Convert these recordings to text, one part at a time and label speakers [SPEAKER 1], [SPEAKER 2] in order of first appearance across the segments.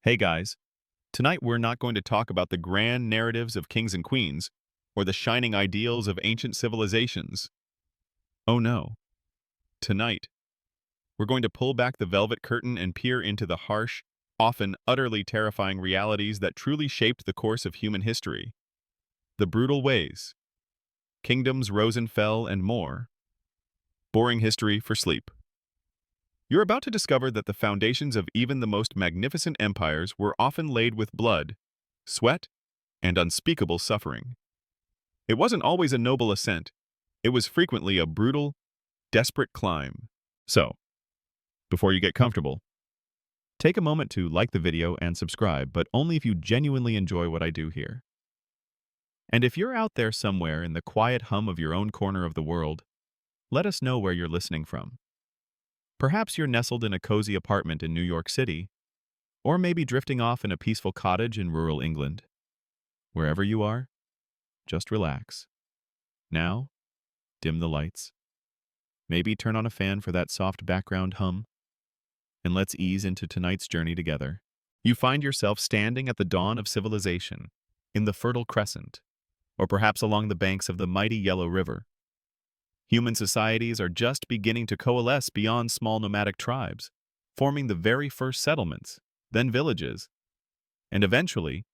[SPEAKER 1] Hey guys, tonight we're not going to talk about the grand narratives of kings and queens or the shining ideals of ancient civilizations. Oh no. Tonight, we're going to pull back the velvet curtain and peer into the harsh, often utterly terrifying realities that truly shaped the course of human history. The brutal ways, kingdoms rose and fell, and more. Boring history for sleep. You're about to discover that the foundations of even the most magnificent empires were often laid with blood, sweat, and unspeakable suffering. It wasn't always a noble ascent. It was frequently a brutal, desperate climb. So, before you get comfortable, take a moment to like the video and subscribe, but only if you genuinely enjoy what I do here. And if you're out there somewhere in the quiet hum of your own corner of the world, let us know where you're listening from. Perhaps you're nestled in a cozy apartment in New York City, or maybe drifting off in a peaceful cottage in rural England. Wherever you are, just relax. Now, dim the lights. Maybe turn on a fan for that soft background hum, and let's ease into tonight's journey together. You find yourself standing at the dawn of civilization, in the Fertile Crescent, or perhaps along the banks of the mighty Yellow River. Human societies are just beginning to coalesce beyond small nomadic tribes, forming the very first settlements, then villages, and eventually,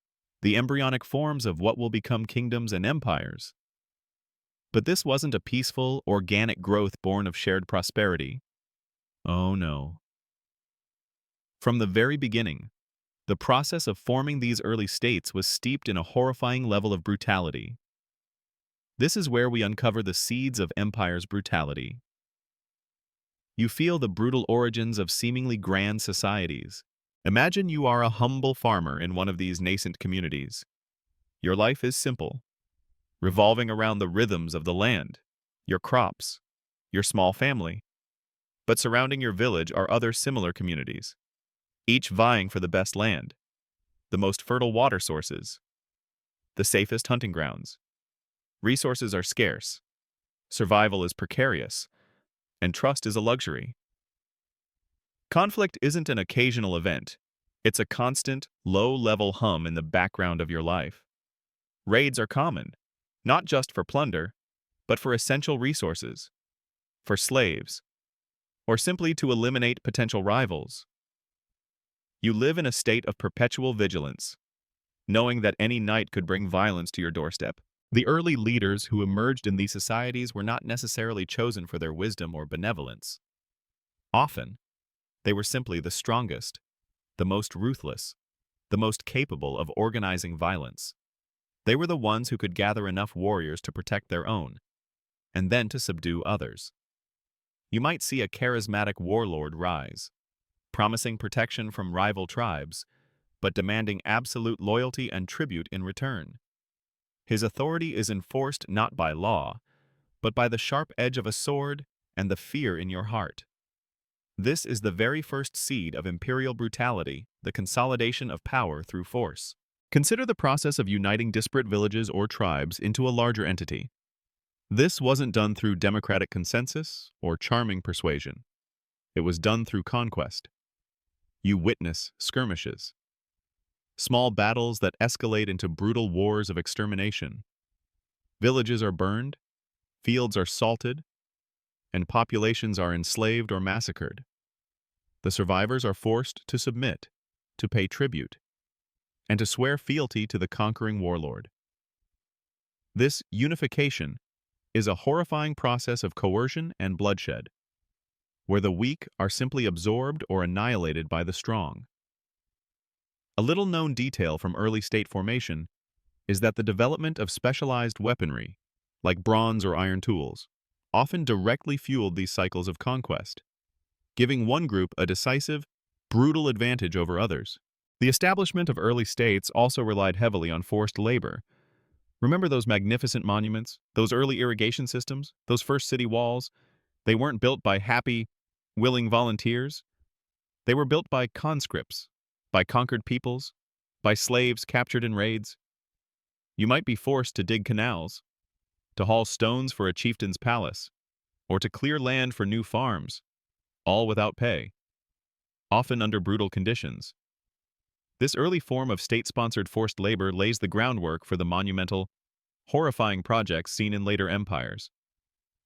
[SPEAKER 1] the embryonic forms of what will become kingdoms and empires. But this wasn't a peaceful, organic growth born of shared prosperity. Oh no. From the very beginning, the process of forming these early states was steeped in a horrifying level of brutality. This is where we uncover the seeds of empire's brutality. You feel the brutal origins of seemingly grand societies. Imagine you are a humble farmer in one of these nascent communities. Your life is simple, revolving around the rhythms of the land, your crops, your small family. But surrounding your village are other similar communities, each vying for the best land, the most fertile water sources, the safest hunting grounds. Resources are scarce, survival is precarious, and trust is a luxury. Conflict isn't an occasional event. It's a constant, low-level hum in the background of your life. Raids are common, not just for plunder, but for essential resources, for slaves, or simply to eliminate potential rivals. You live in a state of perpetual vigilance, knowing that any night could bring violence to your doorstep. The early leaders who emerged in these societies were not necessarily chosen for their wisdom or benevolence. Often, they were simply the strongest, the most ruthless, the most capable of organizing violence. They were the ones who could gather enough warriors to protect their own, and then to subdue others. You might see a charismatic warlord rise, promising protection from rival tribes, but demanding absolute loyalty and tribute in return. His authority is enforced not by law, but by the sharp edge of a sword and the fear in your heart. This is the very first seed of imperial brutality, the consolidation of power through force. Consider the process of uniting disparate villages or tribes into a larger entity. This wasn't done through democratic consensus or charming persuasion. It was done through conquest. You witness skirmishes, small battles that escalate into brutal wars of extermination. Villages are burned, fields are salted, and populations are enslaved or massacred. The survivors are forced to submit, to pay tribute, and to swear fealty to the conquering warlord. This unification is a horrifying process of coercion and bloodshed, where the weak are simply absorbed or annihilated by the strong. A little-known detail from early state formation is that the development of specialized weaponry, like bronze or iron tools, often directly fueled these cycles of conquest, giving one group a decisive, brutal advantage over others. The establishment of early states also relied heavily on forced labor. Remember those magnificent monuments, those early irrigation systems, those first city walls? They weren't built by happy, willing volunteers. They were built by conscripts, by conquered peoples, by slaves captured in raids. You might be forced to dig canals, to haul stones for a chieftain's palace, or to clear land for new farms, all without pay, often under brutal conditions. This early form of state-sponsored forced labor lays the groundwork for the monumental, horrifying projects seen in later empires,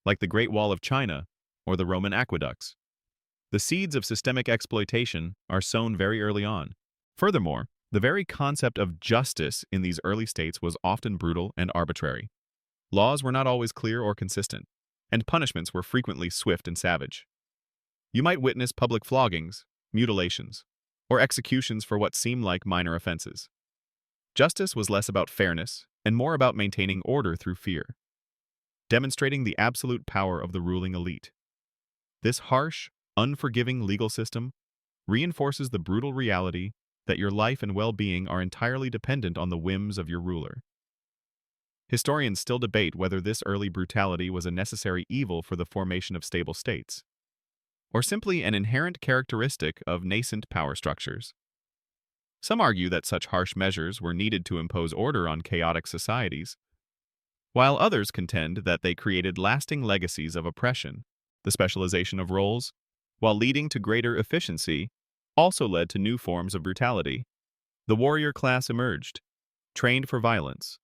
[SPEAKER 1] like the Great Wall of China or the Roman aqueducts. The seeds of systemic exploitation are sown very early on. Furthermore, the very concept of justice in these early states was often brutal and arbitrary. Laws were not always clear or consistent, and punishments were frequently swift and savage. You might witness public floggings, mutilations, or executions for what seemed like minor offenses. Justice was less about fairness and more about maintaining order through fear, demonstrating the absolute power of the ruling elite. This harsh, unforgiving legal system reinforces the brutal reality that your life and well-being are entirely dependent on the whims of your ruler. Historians still debate whether this early brutality was a necessary evil for the formation of stable states, or simply an inherent characteristic of nascent power structures. Some argue that such harsh measures were needed to impose order on chaotic societies, while others contend that they created lasting legacies of oppression. The specialization of roles, while leading to greater efficiency, also led to new forms of brutality. The warrior class emerged, trained for violence,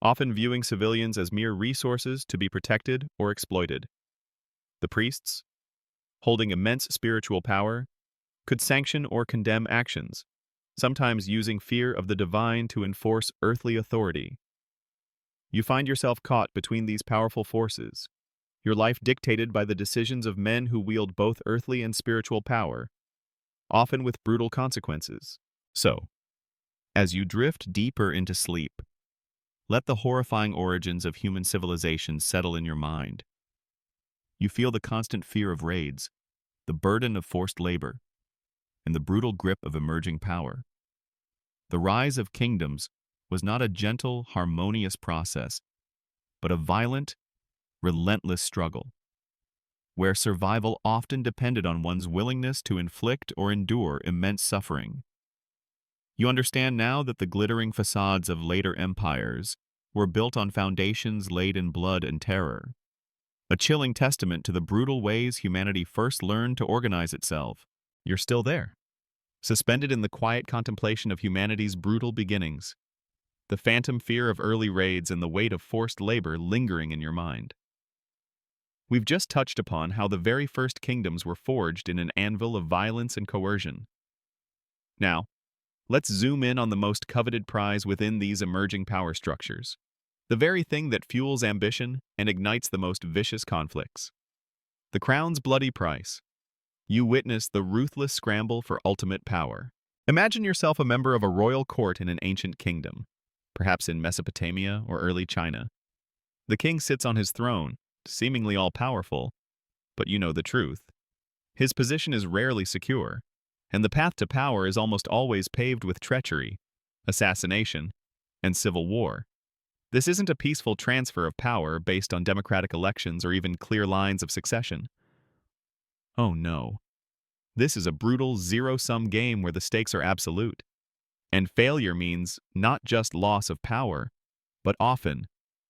[SPEAKER 1] often viewing civilians as mere resources to be protected or exploited. The priests, holding immense spiritual power, could sanction or condemn actions, sometimes using fear of the divine to enforce earthly authority. You find yourself caught between these powerful forces, your life dictated by the decisions of men who wield both earthly and spiritual power, often with brutal consequences. So, as you drift deeper into sleep, let the horrifying origins of human civilization settle in your mind. You feel the constant fear of raids, the burden of forced labor, and the brutal grip of emerging power. The rise of kingdoms was not a gentle, harmonious process, but a violent, relentless struggle, where survival often depended on one's willingness to inflict or endure immense suffering. You understand now that the glittering facades of later empires were built on foundations laid in blood and terror, a chilling testament to the brutal ways humanity first learned to organize itself. You're still there, suspended in the quiet contemplation of humanity's brutal beginnings, the phantom fear of early raids and the weight of forced labor lingering in your mind. We've just touched upon how the very first kingdoms were forged in an anvil of violence and coercion. Now, let's zoom in on the most coveted prize within these emerging power structures, the very thing that fuels ambition and ignites the most vicious conflicts. The crown's bloody price. You witness the ruthless scramble for ultimate power. Imagine yourself a member of a royal court in an ancient kingdom, perhaps in Mesopotamia or early China. The king sits on his throne, seemingly all-powerful, but you know the truth. His position is rarely secure, and the path to power is almost always paved with treachery, assassination, and civil war. This isn't a peaceful transfer of power based on democratic elections or even clear lines of succession. Oh no. This is a brutal zero-sum game where the stakes are absolute. And failure means not just loss of power, but often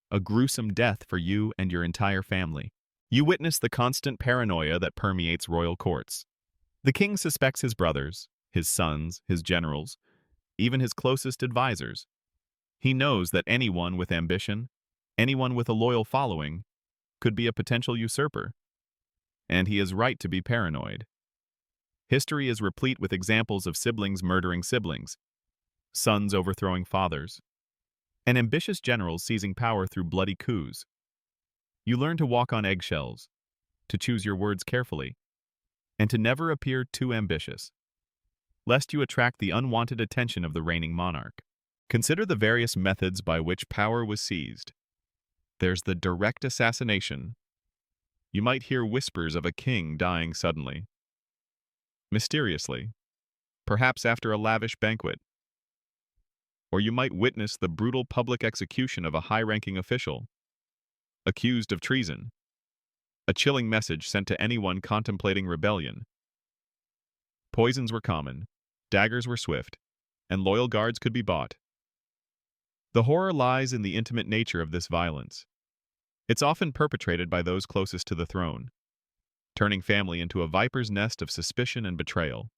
[SPEAKER 1] a gruesome death for you and your entire family. You witness the constant paranoia that permeates royal courts. The king suspects his brothers, his sons, his generals, even his closest advisors. He knows that anyone with ambition, anyone with a loyal following, could be a potential usurper. And he is right to be paranoid. History is replete with examples of siblings murdering siblings, sons overthrowing fathers, and ambitious generals seizing power through bloody coups. You learn to walk on eggshells, to choose your words carefully, and to never appear too ambitious, lest you attract the unwanted attention of the reigning monarch. Consider the various methods by which power was seized. There's the direct assassination. You might hear whispers of a king dying suddenly, mysteriously, perhaps after a lavish banquet. Or you might witness the brutal public execution of a high-ranking official, accused of treason, a chilling message sent to anyone contemplating rebellion. Poisons were common, daggers were swift, and loyal guards could be bought. The horror lies in the intimate nature of this violence. It's often perpetrated by those closest to the throne, turning family into a viper's nest of suspicion and betrayal.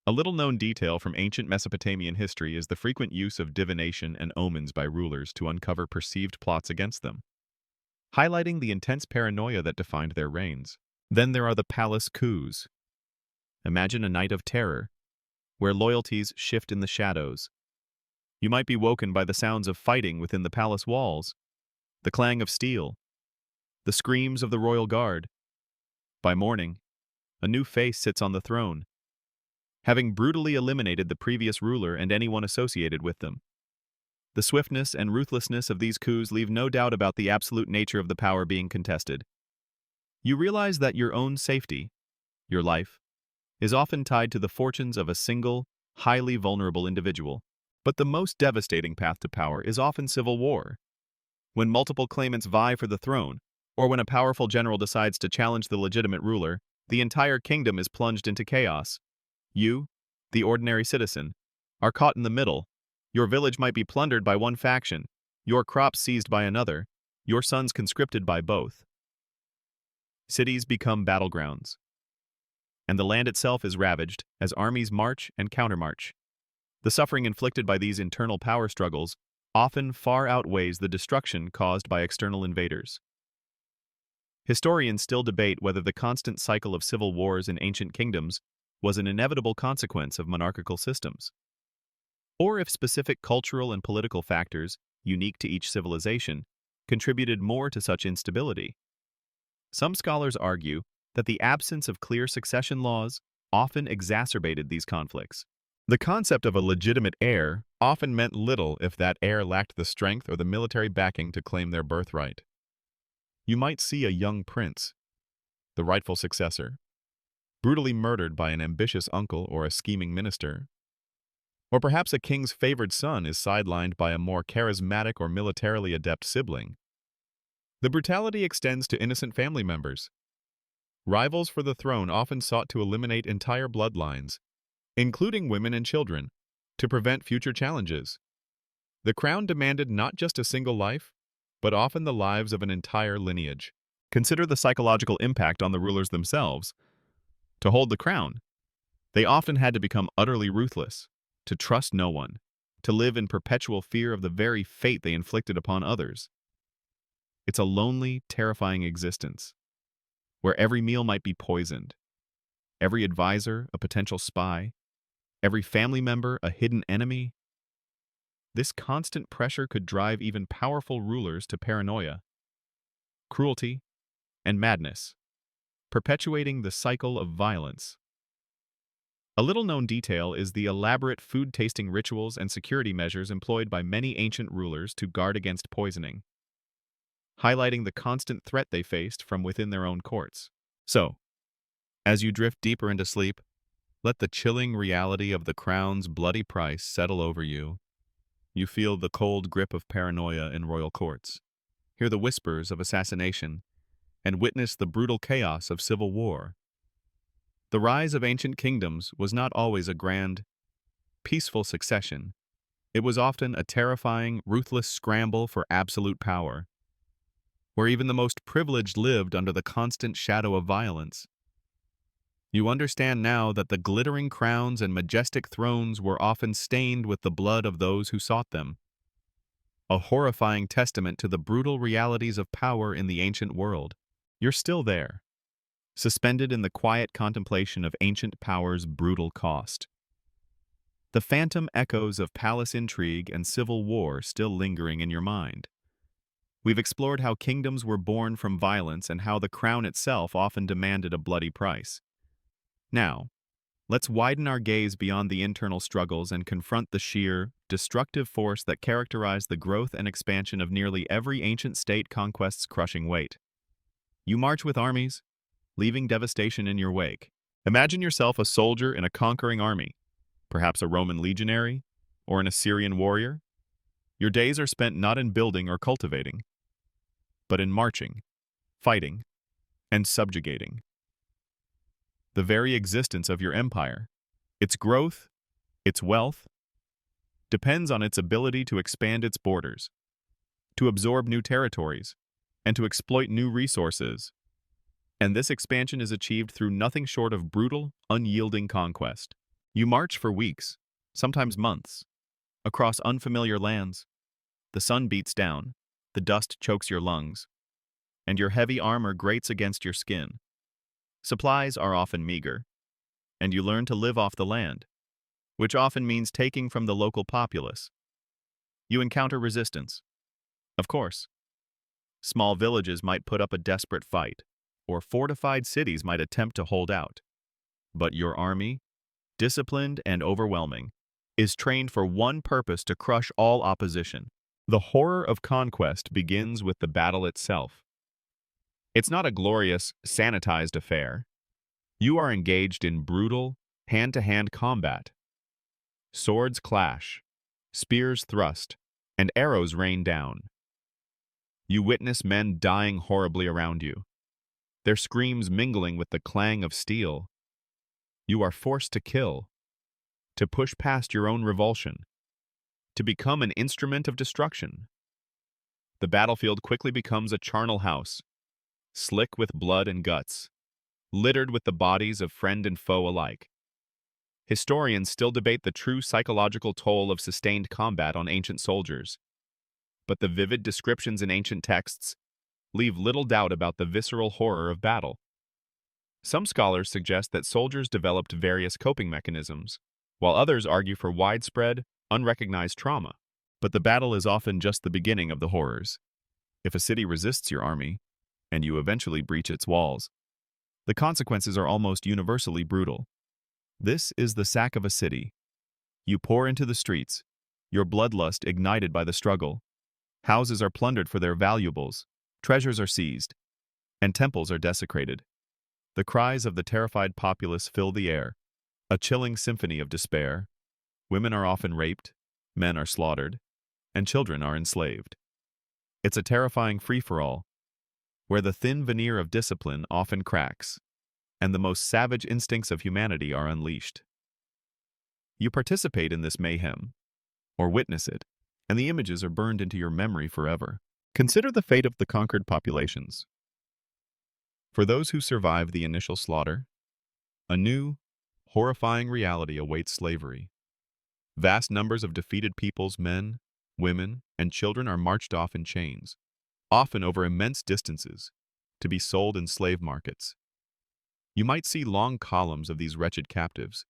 [SPEAKER 1] A little-known detail from ancient Mesopotamian history is the frequent use of divination and omens by rulers to uncover perceived plots against them, highlighting the intense paranoia that defined their reigns. Then there are the palace coups. Imagine a night of terror, where loyalties shift in the shadows. You might be woken by the sounds of fighting within the palace walls, the clang of steel, the screams of the royal guard. By morning, a new face sits on the throne, having brutally eliminated the previous ruler and anyone associated with them. The swiftness and ruthlessness of these coups leave no doubt about the absolute nature of the power being contested. You realize that your own safety, your life, is often tied to the fortunes of a single, highly vulnerable individual. But the most devastating path to power is often civil war. When multiple claimants vie for the throne, or when a powerful general decides to challenge the legitimate ruler, the entire kingdom is plunged into chaos. You, the ordinary citizen, are caught in the middle. Your village might be plundered by one faction, your crops seized by another, your sons conscripted by both. Cities become battlegrounds, and the land itself is ravaged as armies march and countermarch. The suffering inflicted by these internal power struggles often far outweighs the destruction caused by external invaders. Historians still debate whether the constant cycle of civil wars in ancient kingdoms was an inevitable consequence of monarchical systems, or if specific cultural and political factors, unique to each civilization, contributed more to such instability. Some scholars argue that the absence of clear succession laws often exacerbated these conflicts. The concept of a legitimate heir often meant little if that heir lacked the strength or the military backing to claim their birthright. You might see a young prince, the rightful successor, brutally murdered by an ambitious uncle or a scheming minister. Or perhaps a king's favored son is sidelined by a more charismatic or militarily adept sibling. The brutality extends to innocent family members. Rivals for the throne often sought to eliminate entire bloodlines, including women and children, to prevent future challenges. The crown demanded not just a single life, but often the lives of an entire lineage. Consider the psychological impact on the rulers themselves. To hold the crown, they often had to become utterly ruthless, to trust no one, to live in perpetual fear of the very fate they inflicted upon others. It's a lonely, terrifying existence, where every meal might be poisoned, every advisor a potential spy, every family member a hidden enemy. This constant pressure could drive even powerful rulers to paranoia, cruelty, and madness, perpetuating the cycle of violence. A little-known detail is the elaborate food-tasting rituals and security measures employed by many ancient rulers to guard against poisoning, highlighting the constant threat they faced from within their own courts. So, as you drift deeper into sleep, let the chilling reality of the crown's bloody price settle over you. You feel the cold grip of paranoia in royal courts, hear the whispers of assassination, and witness the brutal chaos of civil war. The rise of ancient kingdoms was not always a grand, peaceful succession. It was often a terrifying, ruthless scramble for absolute power, where even the most privileged lived under the constant shadow of violence. You understand now that the glittering crowns and majestic thrones were often stained with the blood of those who sought them, a horrifying testament to the brutal realities of power in the ancient world. You're still there, suspended in the quiet contemplation of ancient power's brutal cost. The phantom echoes of palace intrigue and civil war still lingering in your mind. We've explored how kingdoms were born from violence and how the crown itself often demanded a bloody price. Now, let's widen our gaze beyond the internal struggles and confront the sheer, destructive force that characterized the growth and expansion of nearly every ancient state conquest's crushing weight. You march with armies, leaving devastation in your wake. Imagine yourself a soldier in a conquering army, perhaps a Roman legionary or an Assyrian warrior. Your days are spent not in building or cultivating, but in marching, fighting, and subjugating. The very existence of your empire, its growth, its wealth, depends on its ability to expand its borders, to absorb new territories, and to exploit new resources. And this expansion is achieved through nothing short of brutal, unyielding conquest. You march for weeks, sometimes months, across unfamiliar lands. The sun beats down, the dust chokes your lungs, and your heavy armor grates against your skin. Supplies are often meager, and you learn to live off the land, which often means taking from the local populace. You encounter resistance. Of course, small villages might put up a desperate fight, or fortified cities might attempt to hold out. But your army, disciplined and overwhelming, is trained for one purpose: to crush all opposition. The horror of conquest begins with the battle itself. It's not a glorious, sanitized affair. You are engaged in brutal, hand-to-hand combat. Swords clash, spears thrust, and arrows rain down. You witness men dying horribly around you, their screams mingling with the clang of steel. You are forced to kill, to push past your own revulsion, to become an instrument of destruction. The battlefield quickly becomes a charnel house, slick with blood and guts, littered with the bodies of friend and foe alike. Historians still debate the true psychological toll of sustained combat on ancient soldiers, but the vivid descriptions in ancient texts leave little doubt about the visceral horror of battle. Some scholars suggest that soldiers developed various coping mechanisms, while others argue for widespread, unrecognized trauma. But the battle is often just the beginning of the horrors. If a city resists your army, and you eventually breach its walls, the consequences are almost universally brutal. This is the sack of a city. You pour into the streets, your bloodlust ignited by the struggle. Houses are plundered for their valuables, treasures are seized, and temples are desecrated. The cries of the terrified populace fill the air, a chilling symphony of despair. Women are often raped, men are slaughtered, and children are enslaved. It's a terrifying free-for-all, where the thin veneer of discipline often cracks, and the most savage instincts of humanity are unleashed. You participate in this mayhem, or witness it, and the images are burned into your memory forever. Consider the fate of the conquered populations. For those who survive the initial slaughter, a new, horrifying reality awaits slavery. Vast numbers of defeated peoples, men, women, and children are marched off in chains, often over immense distances, to be sold in slave markets. You might see long columns of these wretched captives,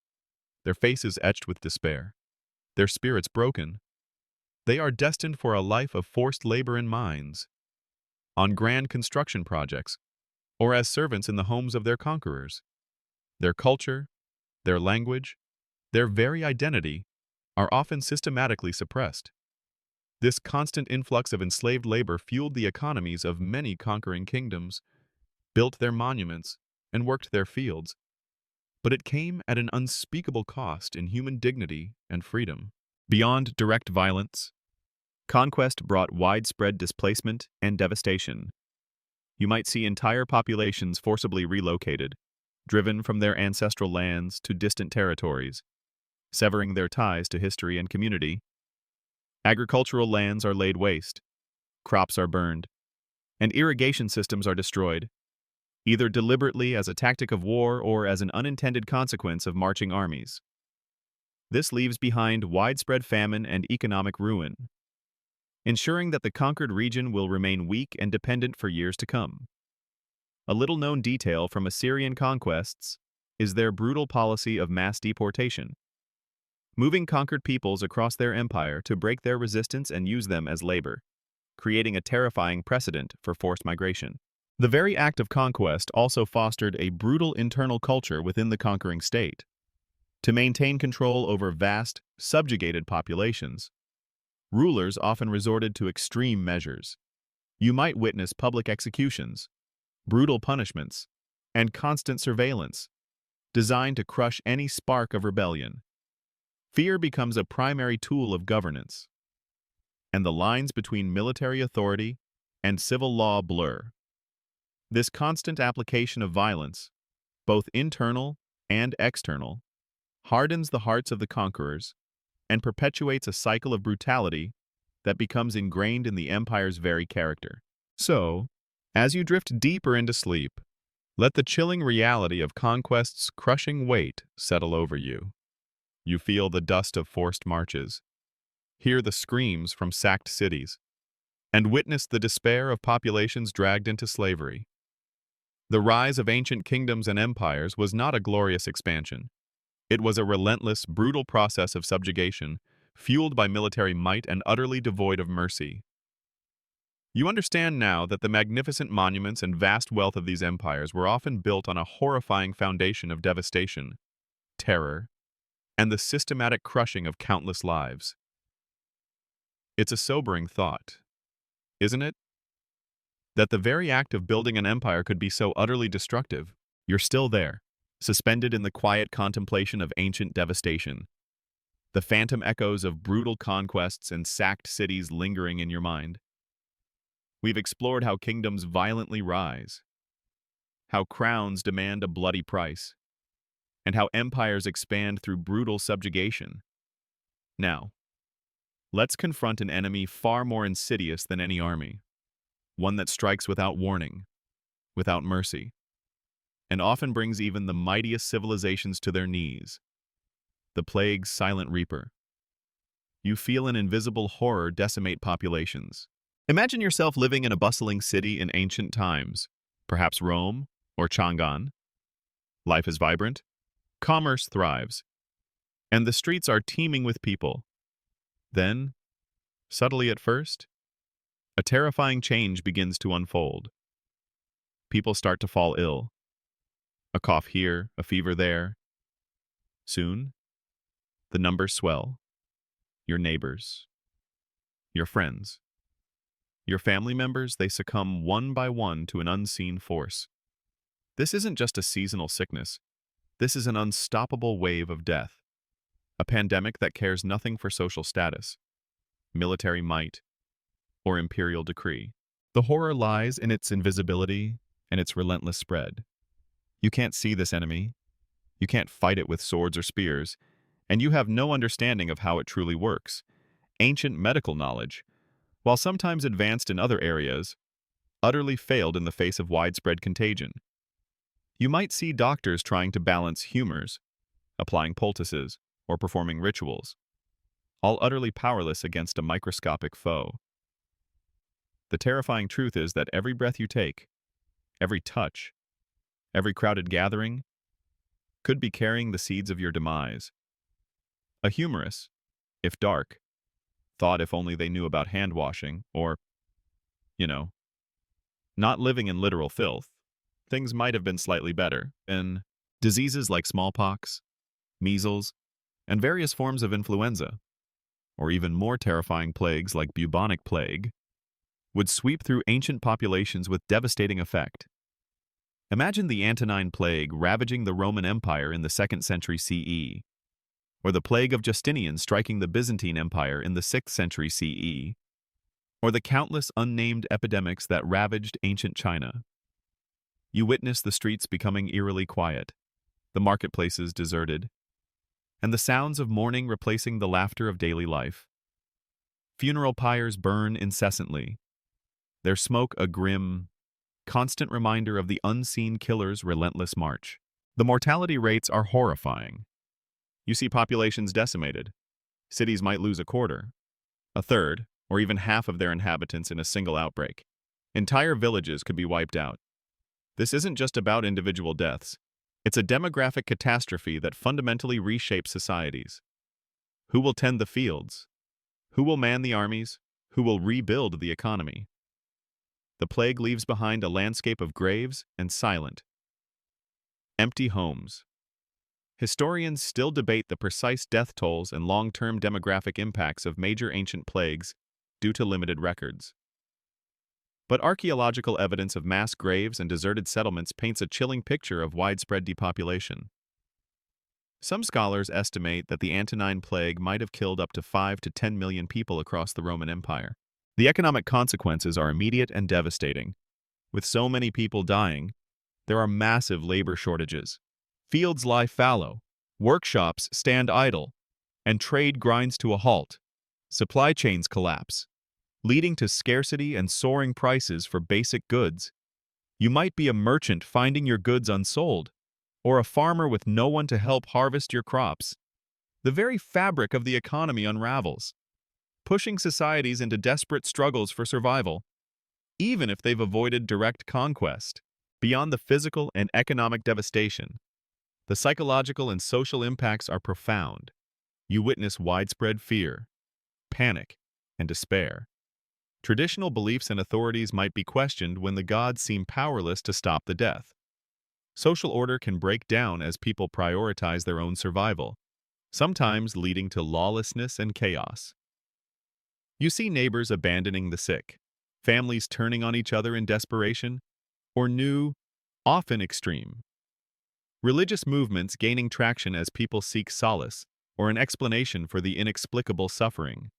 [SPEAKER 1] their faces etched with despair, their spirits broken. They are destined for a life of forced labor in mines, on grand construction projects, or as servants in the homes of their conquerors. Their culture, their language, their very identity are often systematically suppressed. This constant influx of enslaved labor fueled the economies of many conquering kingdoms, built their monuments, and worked their fields. But it came at an unspeakable cost in human dignity and freedom. Beyond direct violence, conquest brought widespread displacement and devastation. You might see entire populations forcibly relocated, driven from their ancestral lands to distant territories, severing their ties to history and community. Agricultural lands are laid waste, crops are burned, and irrigation systems are destroyed, either deliberately as a tactic of war or as an unintended consequence of marching armies. This leaves behind widespread famine and economic ruin, ensuring that the conquered region will remain weak and dependent for years to come. A little-known detail from Assyrian conquests is their brutal policy of mass deportation, moving conquered peoples across their empire to break their resistance and use them as labor, creating a terrifying precedent for forced migration. The very act of conquest also fostered a brutal internal culture within the conquering state. To maintain control over vast, subjugated populations, rulers often resorted to extreme measures. You might witness public executions, brutal punishments, and constant surveillance, designed to crush any spark of rebellion. Fear becomes a primary tool of governance, and the lines between military authority and civil law blur. This constant application of violence, both internal and external, hardens the hearts of the conquerors and perpetuates a cycle of brutality that becomes ingrained in the empire's very character. So, as you drift deeper into sleep, let the chilling reality of conquest's crushing weight settle over you. You feel the dust of forced marches, hear the screams from sacked cities, and witness the despair of populations dragged into slavery. The rise of ancient kingdoms and empires was not a glorious expansion. It was a relentless, brutal process of subjugation, fueled by military might and utterly devoid of mercy. You understand now that the magnificent monuments and vast wealth of these empires were often built on a horrifying foundation of devastation, terror, and the systematic crushing of countless lives. It's a sobering thought, isn't it? That the very act of building an empire could be so utterly destructive. You're still there, suspended in the quiet contemplation of ancient devastation, the phantom echoes of brutal conquests and sacked cities lingering in your mind. We've explored how kingdoms violently rise, how crowns demand a bloody price, and how empires expand through brutal subjugation. Now, let's confront an enemy far more insidious than any army, one that strikes without warning, without mercy, and often brings even the mightiest civilizations to their knees: the plague's silent reaper. You feel an invisible horror decimate populations. Imagine yourself living in a bustling city in ancient times, perhaps Rome or Chang'an. Life is vibrant, commerce thrives, and the streets are teeming with people. Then, subtly at first, a terrifying change begins to unfold. People start to fall ill. A cough here, a fever there. Soon, the numbers swell. Your neighbors, your friends, your family members, they succumb one by one to an unseen force. This isn't just a seasonal sickness. This is an unstoppable wave of death. A pandemic that cares nothing for social status, military might, or imperial decree. The horror lies in its invisibility and its relentless spread. You can't see this enemy. You can't fight it with swords or spears, and you have no understanding of how it truly works. Ancient medical knowledge, while sometimes advanced in other areas, utterly failed in the face of widespread contagion. You might see doctors trying to balance humors, applying poultices, or performing rituals, all utterly powerless against a microscopic foe. The terrifying truth is that every breath you take, every touch, every crowded gathering, could be carrying the seeds of your demise. A humorous, if dark, thought if only they knew about hand washing, or, not living in literal filth, things might have been slightly better. And diseases like smallpox, measles, and various forms of influenza, or even more terrifying plagues like bubonic plague, would sweep through ancient populations with devastating effect. Imagine the Antonine Plague ravaging the Roman Empire in the 2nd century CE, or the plague of Justinian striking the Byzantine Empire in the 6th century CE, or the countless unnamed epidemics that ravaged ancient China. You witness the streets becoming eerily quiet, the marketplaces deserted, and the sounds of mourning replacing the laughter of daily life. Funeral pyres burn incessantly, their smoke a grim, constant reminder of the unseen killer's relentless march. The mortality rates are horrifying. You see populations decimated. Cities might lose a quarter, a third, or even half of their inhabitants in a single outbreak. Entire villages could be wiped out. This isn't just about individual deaths. It's a demographic catastrophe that fundamentally reshapes societies. Who will tend the fields? Who will man the armies? Who will rebuild the economy? The plague leaves behind a landscape of graves and silent, empty homes. Historians still debate the precise death tolls and long-term demographic impacts of major ancient plagues due to limited records. But archaeological evidence of mass graves and deserted settlements paints a chilling picture of widespread depopulation. Some scholars estimate that the Antonine Plague might have killed up to 5 to 10 million people across the Roman Empire. The economic consequences are immediate and devastating. With so many people dying, there are massive labor shortages. Fields lie fallow, workshops stand idle, and trade grinds to a halt. Supply chains collapse, leading to scarcity and soaring prices for basic goods. You might be a merchant finding your goods unsold, or a farmer with no one to help harvest your crops. The very fabric of the economy unravels, pushing societies into desperate struggles for survival, even if they've avoided direct conquest. Beyond the physical and economic devastation, the psychological and social impacts are profound. You witness widespread fear, panic, and despair. Traditional beliefs and authorities might be questioned when the gods seem powerless to stop the death. Social order can break down as people prioritize their own survival, sometimes leading to lawlessness and chaos. You see neighbors abandoning the sick, families turning on each other in desperation, or new, often extreme, religious movements gaining traction as people seek solace or an explanation for the inexplicable suffering.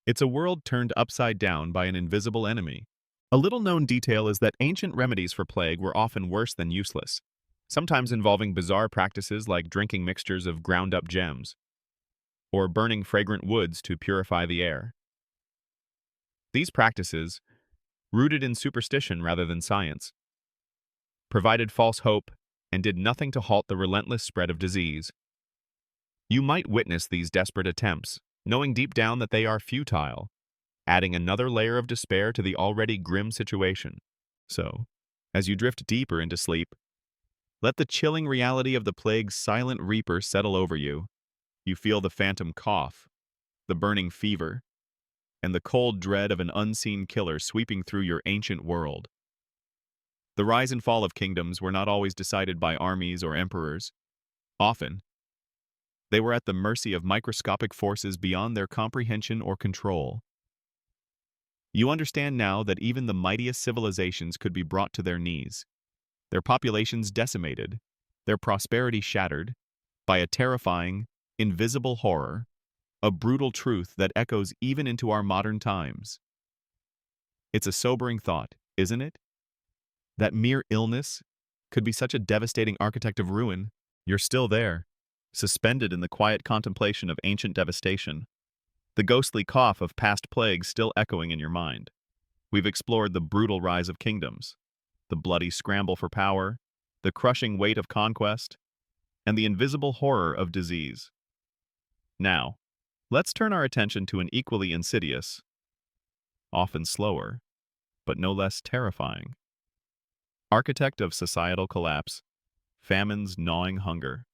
[SPEAKER 1] It's a world turned upside down by an invisible enemy. A little-known detail is that ancient remedies for plague were often worse than useless, sometimes involving bizarre practices like drinking mixtures of ground-up gems or burning fragrant woods to purify the air. These practices, rooted in superstition rather than science, provided false hope and did nothing to halt the relentless spread of disease. You might witness these desperate attempts, knowing deep down that they are futile, adding another layer of despair to the already grim situation. So, as you drift deeper into sleep, let the chilling reality of the plague's silent reaper settle over you. You feel the phantom cough, the burning fever, and the cold dread of an unseen killer sweeping through your ancient world. The rise and fall of kingdoms were not always decided by armies or emperors. Often, they were at the mercy of microscopic forces beyond their comprehension or control. You understand now that even the mightiest civilizations could be brought to their knees, their populations decimated, their prosperity shattered, by a terrifying, invisible horror, a brutal truth that echoes even into our modern times. It's a sobering thought, isn't it? That mere illness could be such a devastating architect of ruin. You're still there, suspended in the quiet contemplation of ancient devastation, the ghostly cough of past plagues still echoing in your mind. We've explored the brutal rise of kingdoms, the bloody scramble for power, the crushing weight of conquest, and the invisible horror of disease. Now, let's turn our attention to an equally insidious, often slower, but no less terrifying, architect of societal collapse, famine's gnawing hunger.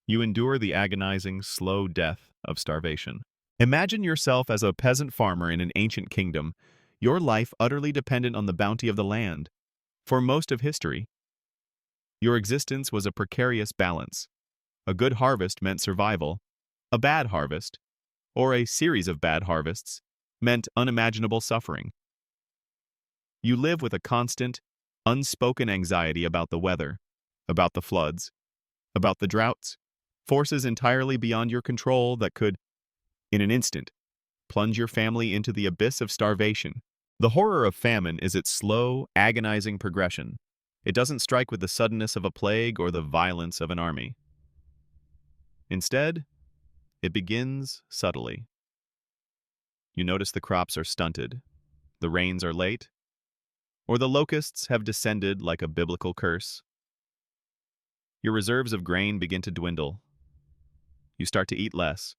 [SPEAKER 1] You endure the agonizing, slow death of starvation. Imagine yourself as a peasant farmer in an ancient kingdom, your life utterly dependent on the bounty of the land. For most of history, your existence was a precarious balance. A good harvest meant survival. A bad harvest, or a series of bad harvests, meant unimaginable suffering. You live with a constant, unspoken anxiety about the weather, about the floods, about the droughts, forces entirely beyond your control that could, in an instant, plunge your family into the abyss of starvation. The horror of famine is its slow, agonizing progression. It doesn't strike with the suddenness of a plague or the violence of an army. Instead, it begins subtly. You notice the crops are stunted, the rains are late, or the locusts have descended like a biblical curse. Your reserves of grain begin to dwindle. You start to eat less,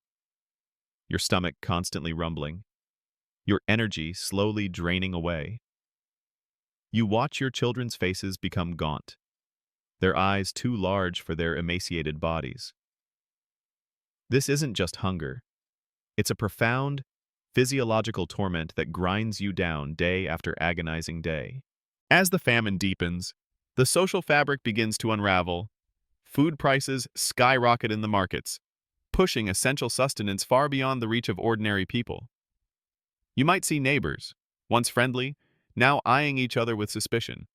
[SPEAKER 1] your stomach constantly rumbling, your energy slowly draining away. You watch your children's faces become gaunt, their eyes too large for their emaciated bodies. This isn't just hunger. It's a profound, physiological torment that grinds you down day after agonizing day. As the famine deepens, the social fabric begins to unravel. Food prices skyrocket in the markets, pushing essential sustenance far beyond the reach of ordinary people. You might see neighbors, once friendly, now eyeing each other with suspicion,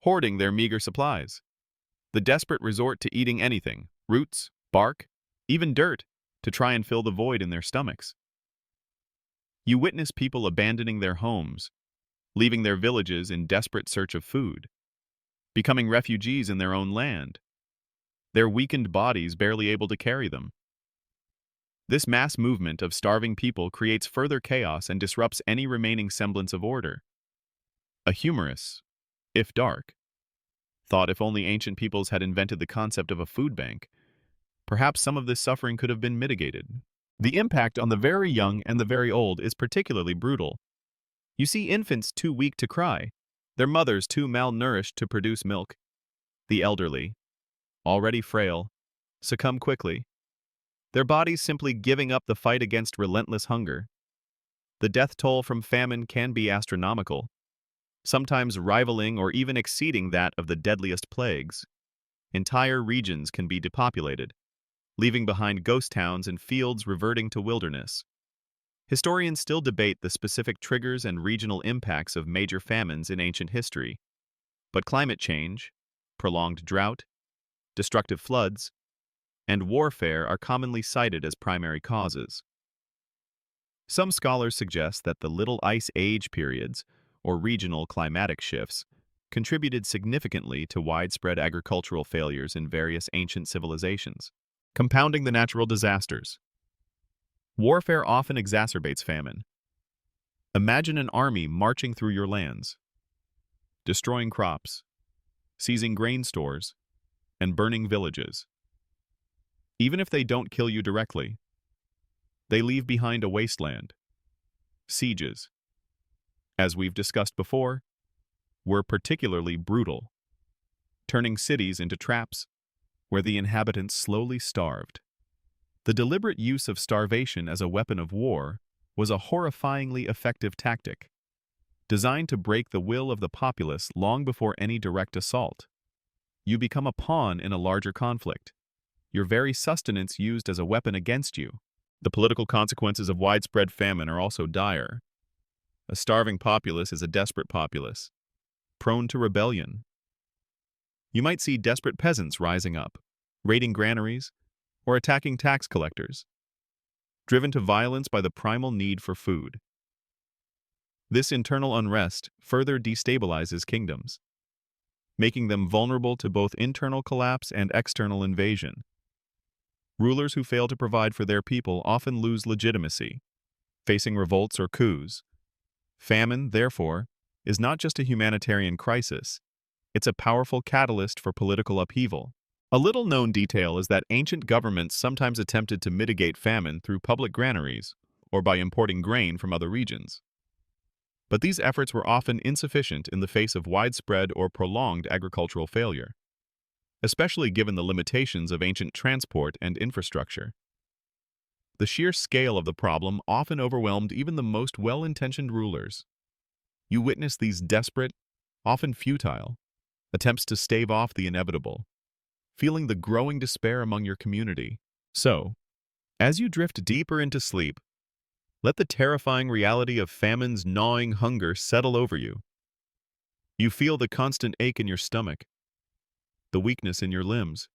[SPEAKER 1] hoarding their meager supplies. The desperate resort to eating anything, roots, bark, even dirt, to try and fill the void in their stomachs. You witness people abandoning their homes, leaving their villages in desperate search of food, becoming refugees in their own land, their weakened bodies barely able to carry them. This mass movement of starving people creates further chaos and disrupts any remaining semblance of order. A humorous, if dark, thought if only ancient peoples had invented the concept of a food bank, Perhaps some of this suffering could have been mitigated. The impact on the very young and the very old is particularly brutal. You see infants too weak to cry, their mothers too malnourished to produce milk. The elderly, already frail, succumb quickly, their bodies simply giving up the fight against relentless hunger. The death toll from famine can be astronomical, sometimes rivaling or even exceeding that of the deadliest plagues. Entire regions can be depopulated, leaving behind ghost towns and fields reverting to wilderness. Historians still debate the specific triggers and regional impacts of major famines in ancient history, but climate change, prolonged drought, destructive floods, and warfare are commonly cited as primary causes. Some scholars suggest that the Little Ice Age periods, or regional climatic shifts, contributed significantly to widespread agricultural failures in various ancient civilizations, compounding the natural disasters. Warfare often exacerbates famine. Imagine an army marching through your lands, destroying crops, seizing grain stores, and burning villages. Even if they don't kill you directly, they leave behind a wasteland. Sieges, as we've discussed before, were particularly brutal, turning cities into traps where the inhabitants slowly starved. The deliberate use of starvation as a weapon of war was a horrifyingly effective tactic, designed to break the will of the populace long before any direct assault. You become a pawn in a larger conflict, your very sustenance used as a weapon against you. The political consequences of widespread famine are also dire. A starving populace is a desperate populace, prone to rebellion. You might see desperate peasants rising up, raiding granaries, or attacking tax collectors, driven to violence by the primal need for food. This internal unrest further destabilizes kingdoms, making them vulnerable to both internal collapse and external invasion. Rulers who fail to provide for their people often lose legitimacy, facing revolts or coups. Famine, therefore, is not just a humanitarian crisis, it's a powerful catalyst for political upheaval. A little-known detail is that ancient governments sometimes attempted to mitigate famine through public granaries or by importing grain from other regions. But these efforts were often insufficient in the face of widespread or prolonged agricultural failure, especially given the limitations of ancient transport and infrastructure. The sheer scale of the problem often overwhelmed even the most well-intentioned rulers. You witness these desperate, often futile, attempts to stave off the inevitable, feeling the growing despair among your community. So, as you drift deeper into sleep, let the terrifying reality of famine's gnawing hunger settle over you. You feel the constant ache in your stomach, the weakness in your limbs,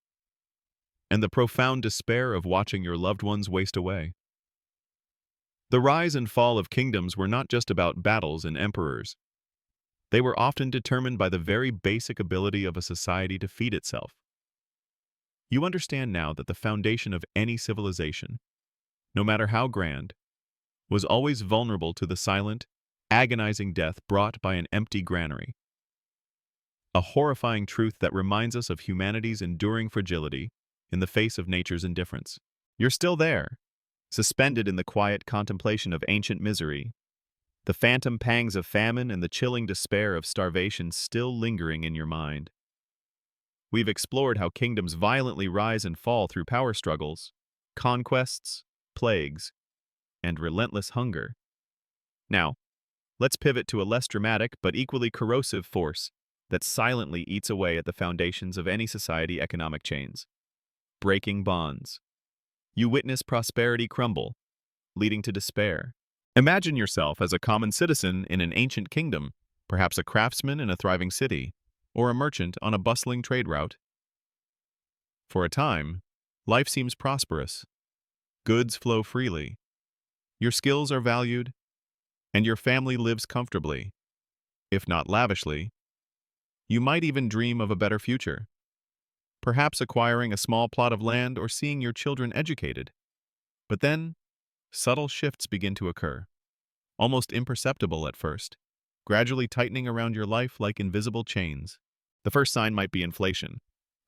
[SPEAKER 1] and the profound despair of watching your loved ones waste away. The rise and fall of kingdoms were not just about battles and emperors. They were often determined by the very basic ability of a society to feed itself. You understand now that the foundation of any civilization, no matter how grand, was always vulnerable to the silent, agonizing death brought by an empty granary. A horrifying truth that reminds us of humanity's enduring fragility in the face of nature's indifference. You're still there, suspended in the quiet contemplation of ancient misery, the phantom pangs of famine and the chilling despair of starvation still lingering in your mind. We've explored how kingdoms violently rise and fall through power struggles, conquests, plagues, and relentless hunger. Now, let's pivot to a less dramatic but equally corrosive force that silently eats away at the foundations of any society economic chains: breaking bonds. You witness prosperity crumble, leading to despair. Imagine yourself as a common citizen in an ancient kingdom, perhaps a craftsman in a thriving city, or a merchant on a bustling trade route. For a time, life seems prosperous. Goods flow freely. Your skills are valued, and your family lives comfortably, if not lavishly. You might even dream of a better future, perhaps acquiring a small plot of land or seeing your children educated. But then, subtle shifts begin to occur, almost imperceptible at first, gradually tightening around your life like invisible chains. The first sign might be inflation.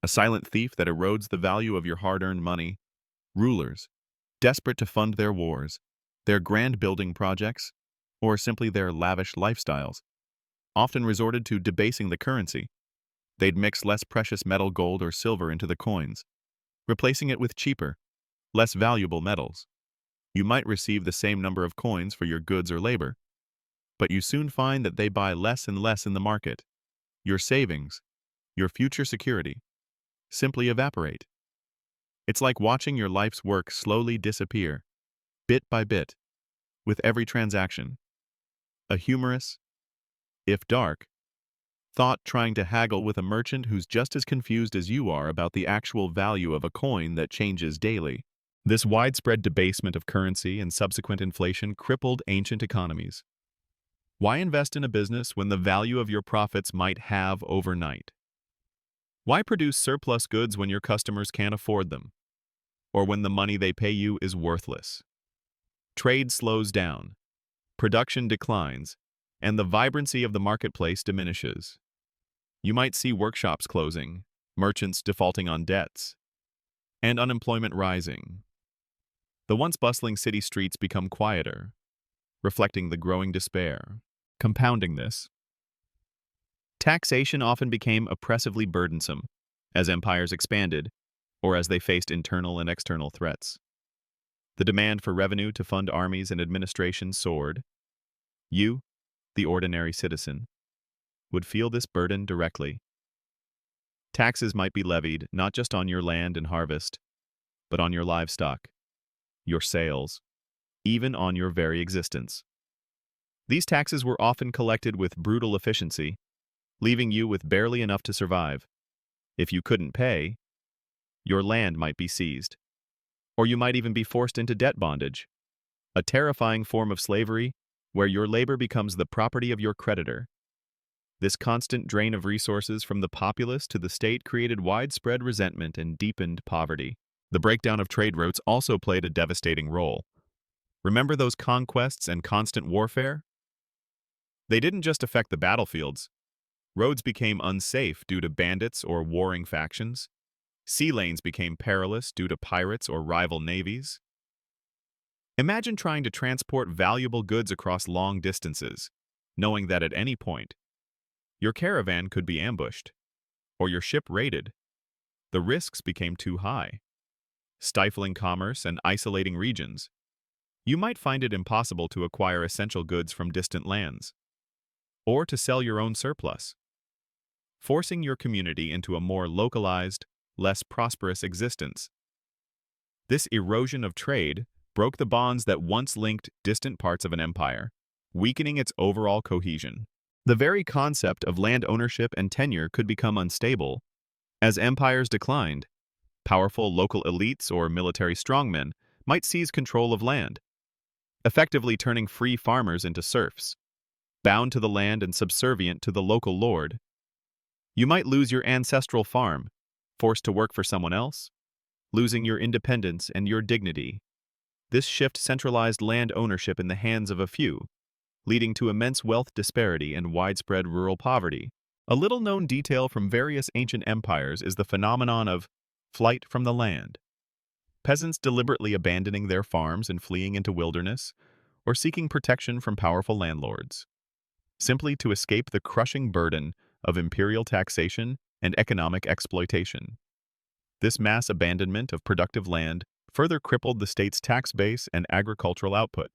[SPEAKER 1] a silent thief that erodes the value of your hard-earned money. Rulers, desperate to fund their wars, their grand building projects, or simply their lavish lifestyles, often resorted to debasing the currency. They'd mix less precious metal, gold or silver, into the coins, replacing it with cheaper, less valuable metals. You might receive the same number of coins for your goods or labor, but you soon find that they buy less and less in the market. Your savings, your future security, simply evaporate. It's like watching your life's work slowly disappear, bit by bit, with every transaction. A humorous, if dark, thought trying to haggle with a merchant who's just as confused as you are about the actual value of a coin that changes daily. This widespread debasement of currency and subsequent inflation crippled ancient economies. Why invest in a business when the value of your profits might halve overnight? Why produce surplus goods when your customers can't afford them, or when the money they pay you is worthless? Trade slows down, production declines, and the vibrancy of the marketplace diminishes. You might see workshops closing, merchants defaulting on debts, and unemployment rising. The once bustling city streets become quieter, reflecting the growing despair. Compounding this, taxation often became oppressively burdensome as empires expanded or as they faced internal and external threats. The demand for revenue to fund armies and administration soared. You, the ordinary citizen, would feel this burden directly. Taxes might be levied not just on your land and harvest, but on your livestock, your sales, even on your very existence. These taxes were often collected with brutal efficiency, leaving you with barely enough to survive. If you couldn't pay, your land might be seized, or you might even be forced into debt bondage, a terrifying form of slavery where your labor becomes the property of your creditor. This constant drain of resources from the populace to the state created widespread resentment and deepened poverty. The breakdown of trade routes also played a devastating role. Remember those conquests and constant warfare? They didn't just affect the battlefields. Roads became unsafe due to bandits or warring factions. Sea lanes became perilous due to pirates or rival navies. Imagine trying to transport valuable goods across long distances, knowing that at any point, your caravan could be ambushed, or your ship raided. The risks became too high, stifling commerce and isolating regions. You might find it impossible to acquire essential goods from distant lands, or to sell your own surplus, forcing your community into a more localized, less prosperous existence. This erosion of trade broke the bonds that once linked distant parts of an empire, weakening its overall cohesion. The very concept of land ownership and tenure could become unstable. As empires declined, powerful local elites or military strongmen might seize control of land, effectively turning free farmers into serfs, bound to the land and subservient to the local lord. You might lose your ancestral farm, forced to work for someone else, losing your independence and your dignity. This shift centralized land ownership in the hands of a few, leading to immense wealth disparity and widespread rural poverty. A little-known detail from various ancient empires is the phenomenon of flight from the land. Peasants deliberately abandoning their farms and fleeing into wilderness, or seeking protection from powerful landlords, simply to escape the crushing burden of imperial taxation and economic exploitation. This mass abandonment of productive land further crippled the state's tax base and agricultural output,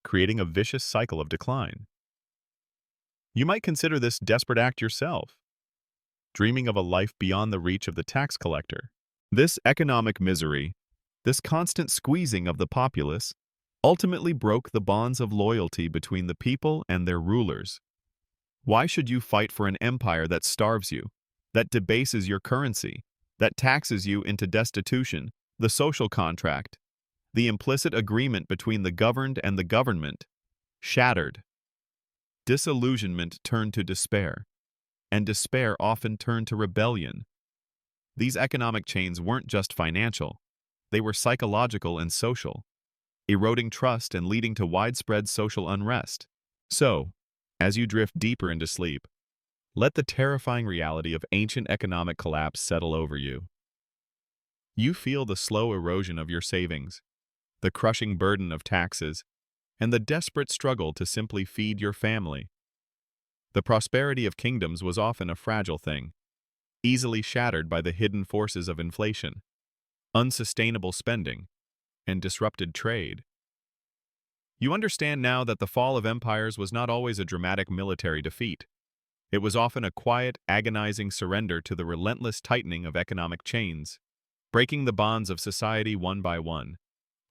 [SPEAKER 1] creating a vicious cycle of decline. You might consider this desperate act yourself, dreaming of a life beyond the reach of the tax collector. This economic misery, this constant squeezing of the populace, ultimately broke the bonds of loyalty between the people and their rulers. Why should you fight for an empire that starves you, that debases your currency, that taxes you into destitution? The social contract, the implicit agreement between the governed and the government, shattered. Disillusionment turned to despair, and despair often turned to rebellion. These economic chains weren't just financial, they were psychological and social, eroding trust and leading to widespread social unrest. So, as you drift deeper into sleep, Let the terrifying reality of ancient economic collapse settle over you. You feel the slow erosion of your savings, the crushing burden of taxes, and the desperate struggle to simply feed your family. The prosperity of kingdoms was often a fragile thing, easily shattered by the hidden forces of inflation, unsustainable spending, and disrupted trade. You understand now that the fall of empires was not always a dramatic military defeat. It was often a quiet, agonizing surrender to the relentless tightening of economic chains, breaking the bonds of society one by one,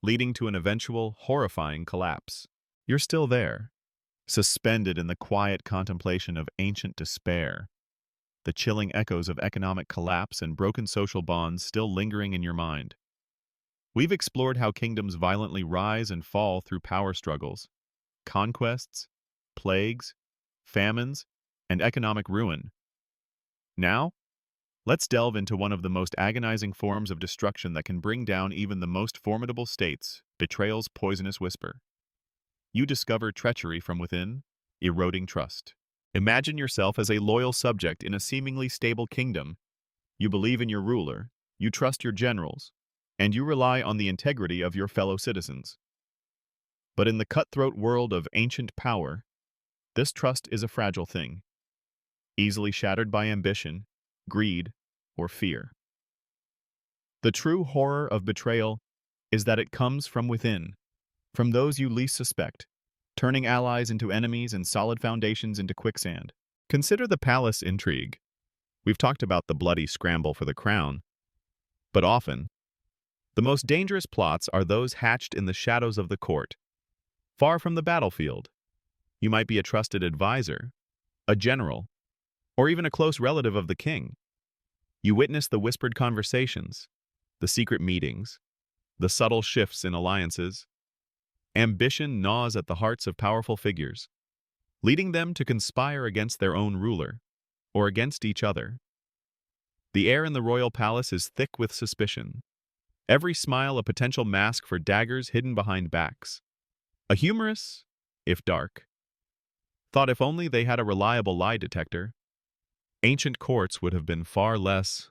[SPEAKER 1] leading to an eventual, horrifying collapse. You're still there, suspended in the quiet contemplation of ancient despair, the chilling echoes of economic collapse and broken social bonds still lingering in your mind. We've explored how kingdoms violently rise and fall through power struggles, conquests, plagues, famines, and economic ruin. Now, let's delve into one of the most agonizing forms of destruction that can bring down even the most formidable states, betrayal's poisonous whisper. You discover treachery from within, eroding trust. Imagine yourself as a loyal subject in a seemingly stable kingdom. You believe in your ruler, you trust your generals, and you rely on the integrity of your fellow citizens. But in the cutthroat world of ancient power, this trust is a fragile thing, easily shattered by ambition, greed, or fear. The true horror of betrayal is that it comes from within, from those you least suspect, turning allies into enemies and solid foundations into quicksand. Consider the palace intrigue. We've talked about the bloody scramble for the crown, but often, the most dangerous plots are those hatched in the shadows of the court, far from the battlefield. You might be a trusted advisor, a general, or even a close relative of the king. You witness the whispered conversations, the secret meetings, the subtle shifts in alliances. Ambition gnaws at the hearts of powerful figures, leading them to conspire against their own ruler, or against each other. The air in the royal palace is thick with suspicion, every smile a potential mask for daggers hidden behind backs. A humorous, if dark, thought if only they had a reliable lie detector, ancient courts would have been far less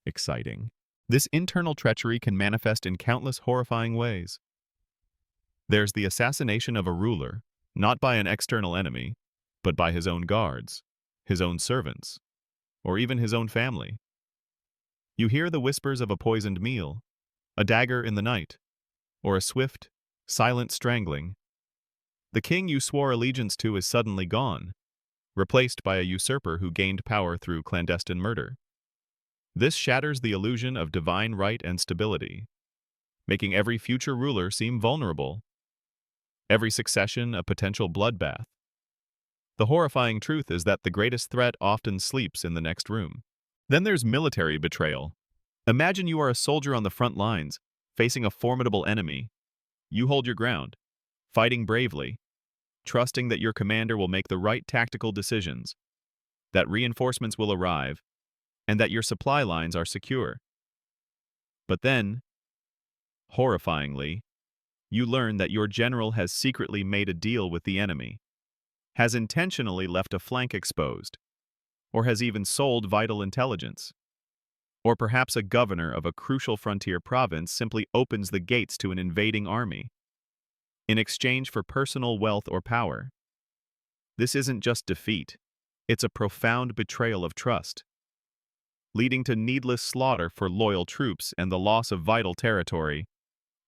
[SPEAKER 1] exciting. This internal treachery can manifest in countless horrifying ways. There's the assassination of a ruler, not by an external enemy, but by his own guards, his own servants, or even his own family. You hear the whispers of a poisoned meal, a dagger in the night, or a swift, silent strangling. The king you swore allegiance to is suddenly gone, replaced by a usurper who gained power through clandestine murder. This shatters the illusion of divine right and stability, making every future ruler seem vulnerable, every succession a potential bloodbath. The horrifying truth is that the greatest threat often sleeps in the next room. Then there's military betrayal. Imagine you are a soldier on the front lines, facing a formidable enemy. You hold your ground, fighting bravely, trusting that your commander will make the right tactical decisions, that reinforcements will arrive, and that your supply lines are secure. But then, horrifyingly, you learn that your general has secretly made a deal with the enemy, has intentionally left a flank exposed, or has even sold vital intelligence. Or perhaps a governor of a crucial frontier province simply opens the gates to an invading army, in exchange for personal wealth or power. This isn't just defeat, it's a profound betrayal of trust, leading to needless slaughter for loyal troops and the loss of vital territory.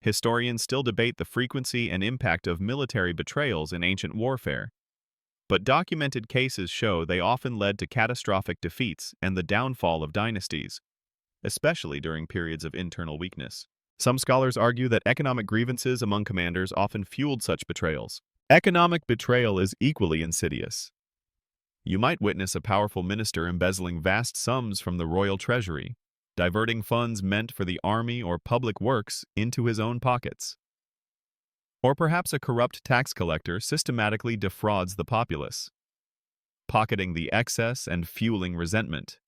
[SPEAKER 1] Historians still debate the frequency and impact of military betrayals in ancient warfare, but documented cases show they often led to catastrophic defeats and the downfall of dynasties, especially during periods of internal weakness. Some scholars argue that economic grievances among commanders often fueled such betrayals. Economic betrayal is equally insidious. You might witness a powerful minister embezzling vast sums from the royal treasury, diverting funds meant for the army or public works into his own pockets. Or perhaps a corrupt tax collector systematically defrauds the populace, pocketing the excess and fueling resentment.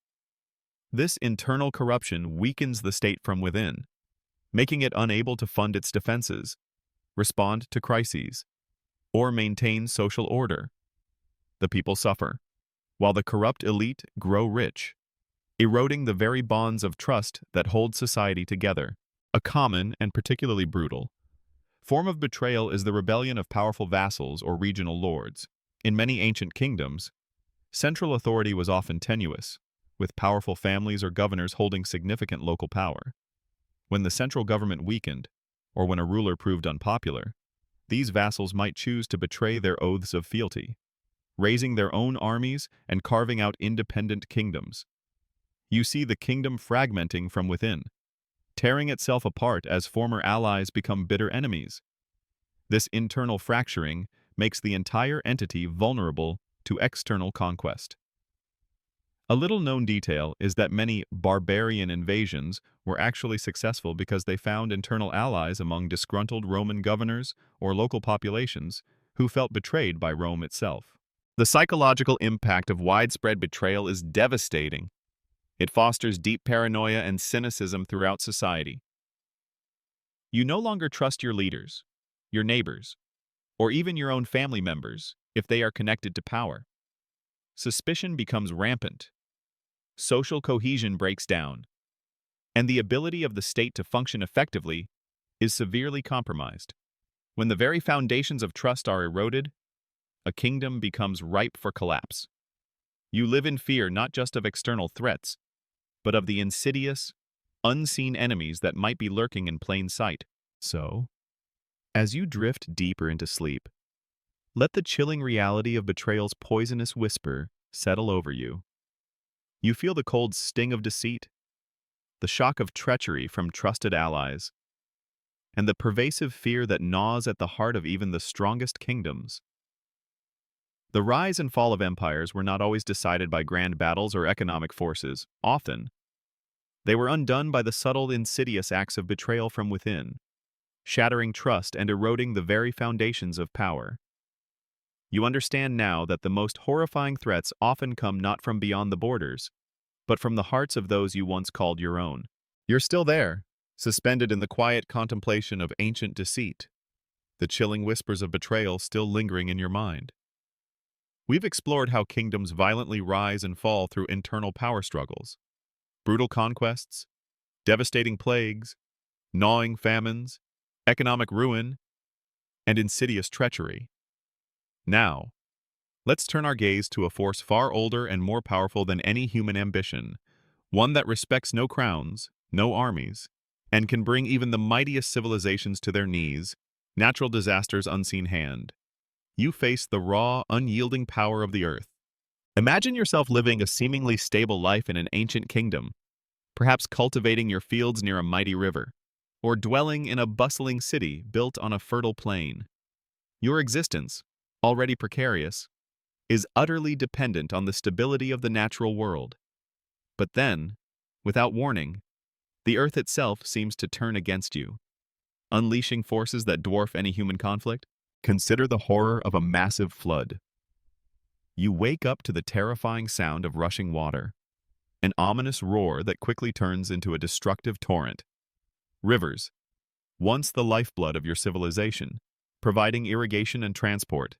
[SPEAKER 1] This internal corruption weakens the state from within, making it unable to fund its defenses, respond to crises, or maintain social order. The people suffer, while the corrupt elite grow rich, eroding the very bonds of trust that hold society together. A common, and particularly brutal, form of betrayal is the rebellion of powerful vassals or regional lords. In many ancient kingdoms, central authority was often tenuous, with powerful families or governors holding significant local power. When the central government weakened, or when a ruler proved unpopular, these vassals might choose to betray their oaths of fealty, raising their own armies and carving out independent kingdoms. You see the kingdom fragmenting from within, tearing itself apart as former allies become bitter enemies. This internal fracturing makes the entire entity vulnerable to external conquest. A little-known detail is that many barbarian invasions were actually successful because they found internal allies among disgruntled Roman governors or local populations who felt betrayed by Rome itself. The psychological impact of widespread betrayal is devastating. It fosters deep paranoia and cynicism throughout society. You no longer trust your leaders, your neighbors, or even your own family members if they are connected to power. Suspicion becomes rampant. Social cohesion breaks down, and the ability of the state to function effectively is severely compromised. When the very foundations of trust are eroded, a kingdom becomes ripe for collapse. You live in fear not just of external threats, but of the insidious, unseen enemies that might be lurking in plain sight. So, as you drift deeper into sleep, let the chilling reality of betrayal's poisonous whisper settle over you. You feel the cold sting of deceit, the shock of treachery from trusted allies, and the pervasive fear that gnaws at the heart of even the strongest kingdoms. The rise and fall of empires were not always decided by grand battles or economic forces. Often, they were undone by the subtle, insidious acts of betrayal from within, shattering trust and eroding the very foundations of power. You understand now that the most horrifying threats often come not from beyond the borders, but from the hearts of those you once called your own. You're still there, suspended in the quiet contemplation of ancient deceit, the chilling whispers of betrayal still lingering in your mind. We've explored how kingdoms violently rise and fall through internal power struggles, brutal conquests, devastating plagues, gnawing famines, economic ruin, and insidious treachery. Now, let's turn our gaze to a force far older and more powerful than any human ambition, one that respects no crowns, no armies, and can bring even the mightiest civilizations to their knees, natural disasters unseen hand. You face the raw, unyielding power of the earth. Imagine yourself living a seemingly stable life in an ancient kingdom, perhaps cultivating your fields near a mighty river, or dwelling in a bustling city built on a fertile plain. Your existence, already precarious, is utterly dependent on the stability of the natural world. But then, without warning, the earth itself seems to turn against you, unleashing forces that dwarf any human conflict. Consider the horror of a massive flood. You wake up to the terrifying sound of rushing water, an ominous roar that quickly turns into a destructive torrent. Rivers, once the lifeblood of your civilization, providing irrigation and transport,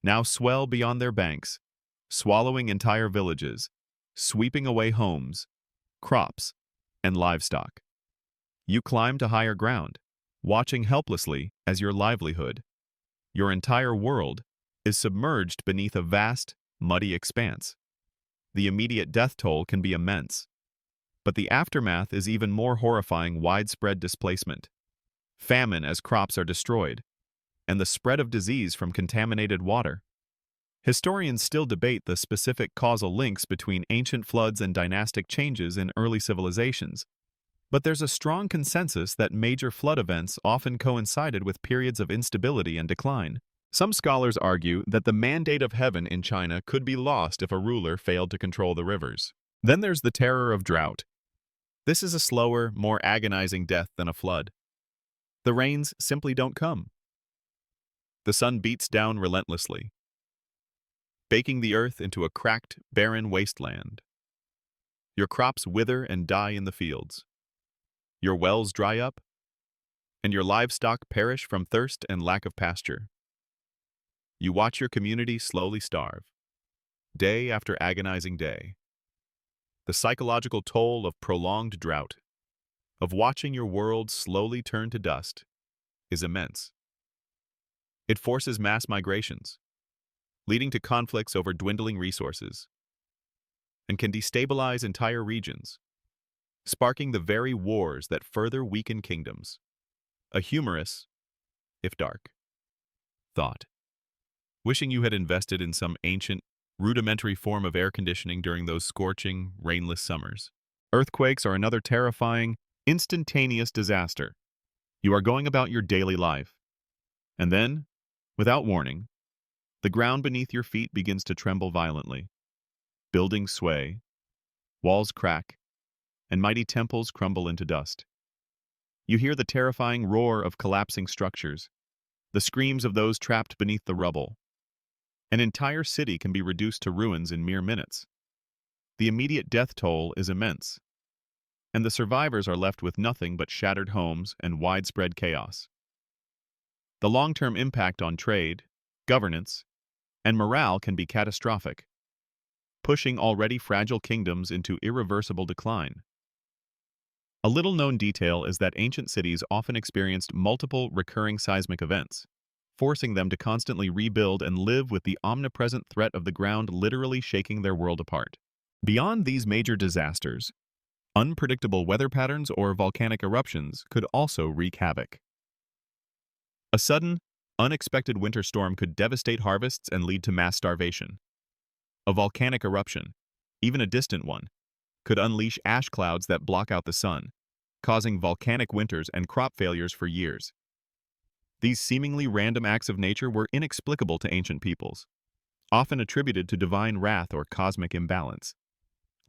[SPEAKER 1] now swell beyond their banks, swallowing entire villages, sweeping away homes, crops, and livestock. You climb to higher ground, watching helplessly as your livelihood, your entire world, is submerged beneath a vast, muddy expanse. The immediate death toll can be immense, but the aftermath is even more horrifying: widespread displacement, famine as crops are destroyed, and the spread of disease from contaminated water. Historians still debate the specific causal links between ancient floods and dynastic changes in early civilizations, but there's a strong consensus that major flood events often coincided with periods of instability and decline. Some scholars argue that the mandate of heaven in China could be lost if a ruler failed to control the rivers. Then there's the terror of drought. This is a slower, more agonizing death than a flood. The rains simply don't come. The sun beats down relentlessly, baking the earth into a cracked, barren wasteland. Your crops wither and die in the fields. Your wells dry up, and your livestock perish from thirst and lack of pasture. You watch your community slowly starve, day after agonizing day. The psychological toll of prolonged drought, of watching your world slowly turn to dust, is immense. It forces mass migrations, leading to conflicts over dwindling resources, and can destabilize entire regions, sparking the very wars that further weaken kingdoms. A humorous, if dark, thought. Wishing you had invested in some ancient, rudimentary form of air conditioning during those scorching, rainless summers. Earthquakes are another terrifying, instantaneous disaster. You are going about your daily life, and then, without warning, the ground beneath your feet begins to tremble violently. Buildings sway, walls crack, and mighty temples crumble into dust. You hear the terrifying roar of collapsing structures, the screams of those trapped beneath the rubble. An entire city can be reduced to ruins in mere minutes. The immediate death toll is immense, and the survivors are left with nothing but shattered homes and widespread chaos. The long-term impact on trade, governance, and morale can be catastrophic, pushing already fragile kingdoms into irreversible decline. A little-known detail is that ancient cities often experienced multiple recurring seismic events, forcing them to constantly rebuild and live with the omnipresent threat of the ground literally shaking their world apart. Beyond these major disasters, unpredictable weather patterns or volcanic eruptions could also wreak havoc. A sudden, unexpected winter storm could devastate harvests and lead to mass starvation. A volcanic eruption, even a distant one, could unleash ash clouds that block out the sun, causing volcanic winters and crop failures for years. These seemingly random acts of nature were inexplicable to ancient peoples, often attributed to divine wrath or cosmic imbalance,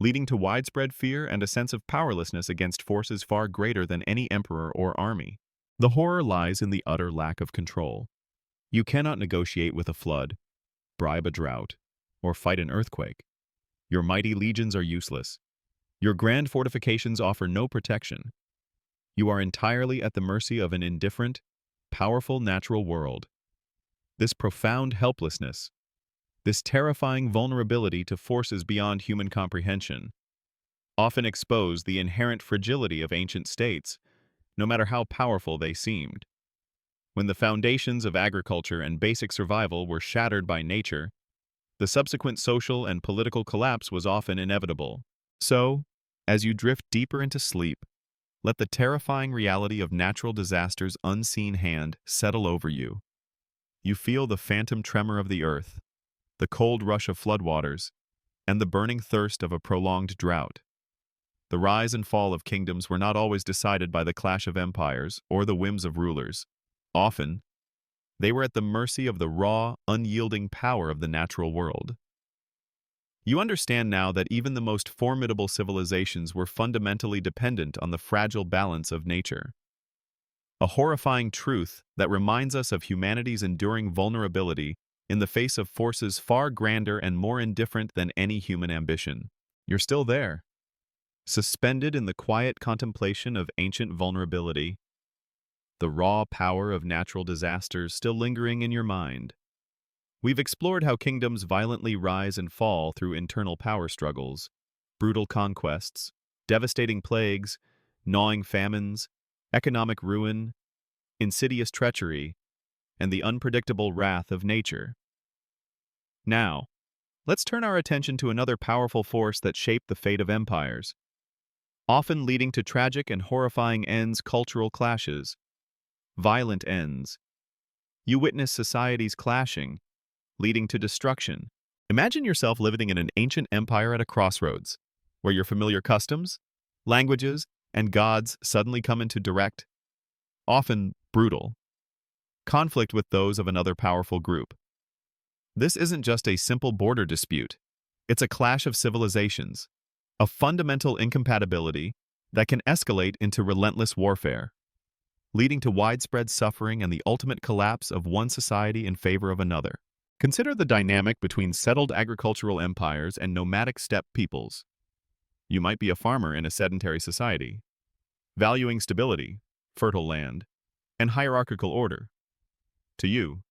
[SPEAKER 1] leading to widespread fear and a sense of powerlessness against forces far greater than any emperor or army. The horror lies in the utter lack of control. You cannot negotiate with a flood, bribe a drought, or fight an earthquake. Your mighty legions are useless. Your grand fortifications offer no protection. You are entirely at the mercy of an indifferent, powerful natural world. This profound helplessness, this terrifying vulnerability to forces beyond human comprehension, often expose the inherent fragility of ancient states, no matter how powerful they seemed. When the foundations of agriculture and basic survival were shattered by nature, the subsequent social and political collapse was often inevitable. So, as you drift deeper into sleep, let the terrifying reality of natural disasters' unseen hand settle over you. You feel the phantom tremor of the earth, the cold rush of floodwaters, and the burning thirst of a prolonged drought. The rise and fall of kingdoms were not always decided by the clash of empires or the whims of rulers. Often, they were at the mercy of the raw, unyielding power of the natural world. You understand now that even the most formidable civilizations were fundamentally dependent on the fragile balance of nature. A horrifying truth that reminds us of humanity's enduring vulnerability in the face of forces far grander and more indifferent than any human ambition. You're still there, suspended in the quiet contemplation of ancient vulnerability, the raw power of natural disasters still lingering in your mind. We've explored how kingdoms violently rise and fall through internal power struggles, brutal conquests, devastating plagues, gnawing famines, economic ruin, insidious treachery, and the unpredictable wrath of nature. Now, let's turn our attention to another powerful force that shaped the fate of empires, often leading to tragic and horrifying ends: cultural clashes, violent ends. You witness societies clashing, leading to destruction. Imagine yourself living in an ancient empire at a crossroads, where your familiar customs, languages, and gods suddenly come into direct, often brutal, conflict with those of another powerful group. This isn't just a simple border dispute. It's a clash of civilizations, a fundamental incompatibility that can escalate into relentless warfare, leading to widespread suffering and the ultimate collapse of one society in favor of another. Consider the dynamic between settled agricultural empires and nomadic steppe peoples. You might be a farmer in a sedentary society, valuing stability, fertile land, and hierarchical order. To you,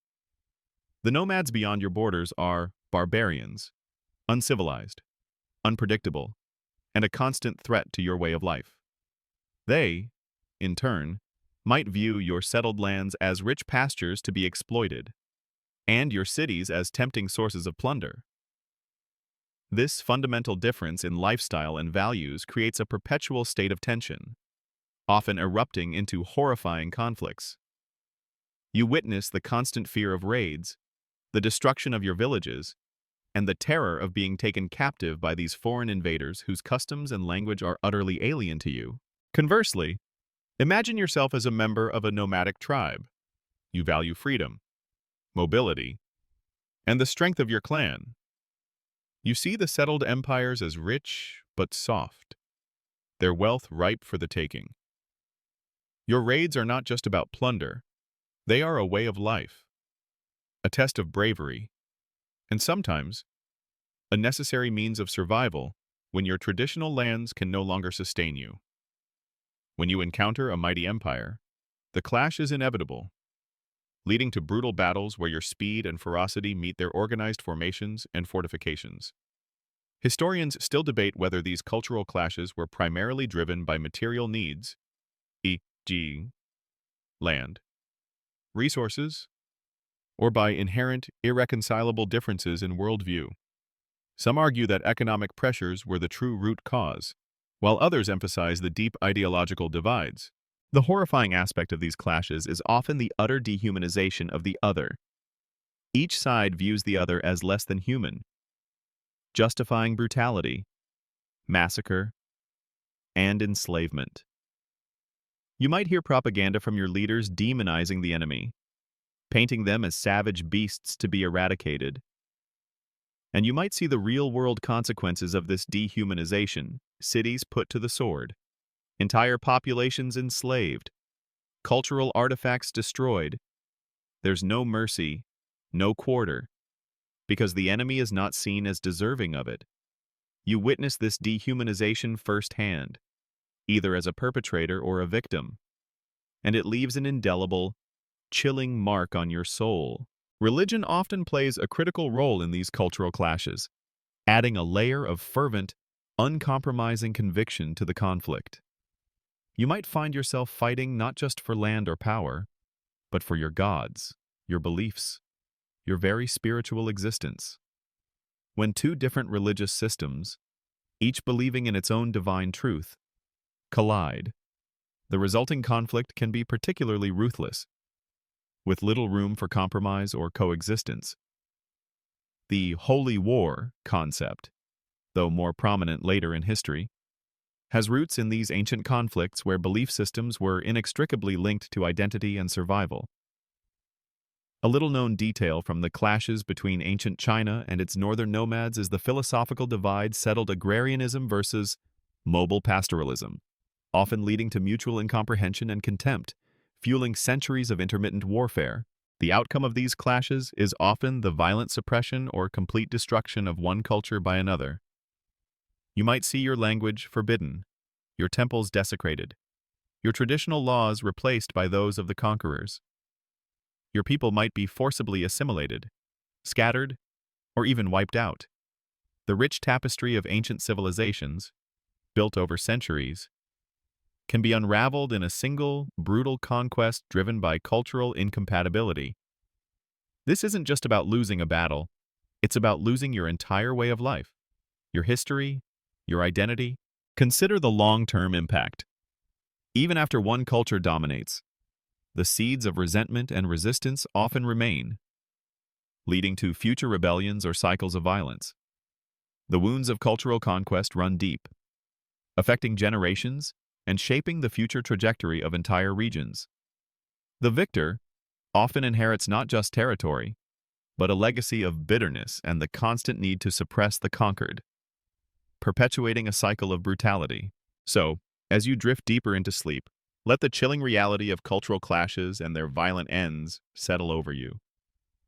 [SPEAKER 1] the nomads beyond your borders are barbarians, uncivilized, unpredictable, and a constant threat to your way of life. They, in turn, might view your settled lands as rich pastures to be exploited, and your cities as tempting sources of plunder. This fundamental difference in lifestyle and values creates a perpetual state of tension, often erupting into horrifying conflicts. You witness the constant fear of raids, the destruction of your villages, and the terror of being taken captive by these foreign invaders whose customs and language are utterly alien to you. Conversely, imagine yourself as a member of a nomadic tribe. You value freedom, mobility, and the strength of your clan. You see the settled empires as rich but soft, their wealth ripe for the taking. Your raids are not just about plunder, they are a way of life, a test of bravery, and sometimes a necessary means of survival when your traditional lands can no longer sustain you. When you encounter a mighty empire, the clash is inevitable, leading to brutal battles where your speed and ferocity meet their organized formations and fortifications. Historians still debate whether these cultural clashes were primarily driven by material needs, e.g., land, resources, or by inherent, irreconcilable differences in worldview. Some argue that economic pressures were the true root cause, while others emphasize the deep ideological divides. The horrifying aspect of these clashes is often the utter dehumanization of the other. Each side views the other as less than human, justifying brutality, massacre, and enslavement. You might hear propaganda from your leaders demonizing the enemy, painting them as savage beasts to be eradicated. And you might see the real-world consequences of this dehumanization: cities put to the sword, entire populations enslaved, cultural artifacts destroyed. There's no mercy, no quarter, because the enemy is not seen as deserving of it. You witness this dehumanization firsthand, either as a perpetrator or a victim, and it leaves an indelible, chilling mark on your soul. Religion often plays a critical role in these cultural clashes, adding a layer of fervent, uncompromising conviction to the conflict. You might find yourself fighting not just for land or power, but for your gods, your beliefs, your very spiritual existence. When two different religious systems, each believing in its own divine truth, collide, the resulting conflict can be particularly ruthless, with little room for compromise or coexistence. The holy war concept, though more prominent later in history, has roots in these ancient conflicts where belief systems were inextricably linked to identity and survival. A little-known detail from the clashes between ancient China and its northern nomads is the philosophical divide settled agrarianism versus mobile pastoralism, often leading to mutual incomprehension and contempt, fueling centuries of intermittent warfare. The outcome of these clashes is often the violent suppression or complete destruction of one culture by another. You might see your language forbidden, your temples desecrated, your traditional laws replaced by those of the conquerors. Your people might be forcibly assimilated, scattered, or even wiped out. The rich tapestry of ancient civilizations, built over centuries, can be unraveled in a single, brutal conquest driven by cultural incompatibility. This isn't just about losing a battle, it's about losing your entire way of life, your history, your identity. Consider the long-term impact. Even after one culture dominates, the seeds of resentment and resistance often remain, leading to future rebellions or cycles of violence. The wounds of cultural conquest run deep, affecting generations and shaping the future trajectory of entire regions. The victor often inherits not just territory, but a legacy of bitterness and the constant need to suppress the conquered, perpetuating a cycle of brutality. So, as you drift deeper into sleep, let the chilling reality of cultural clashes and their violent ends settle over you.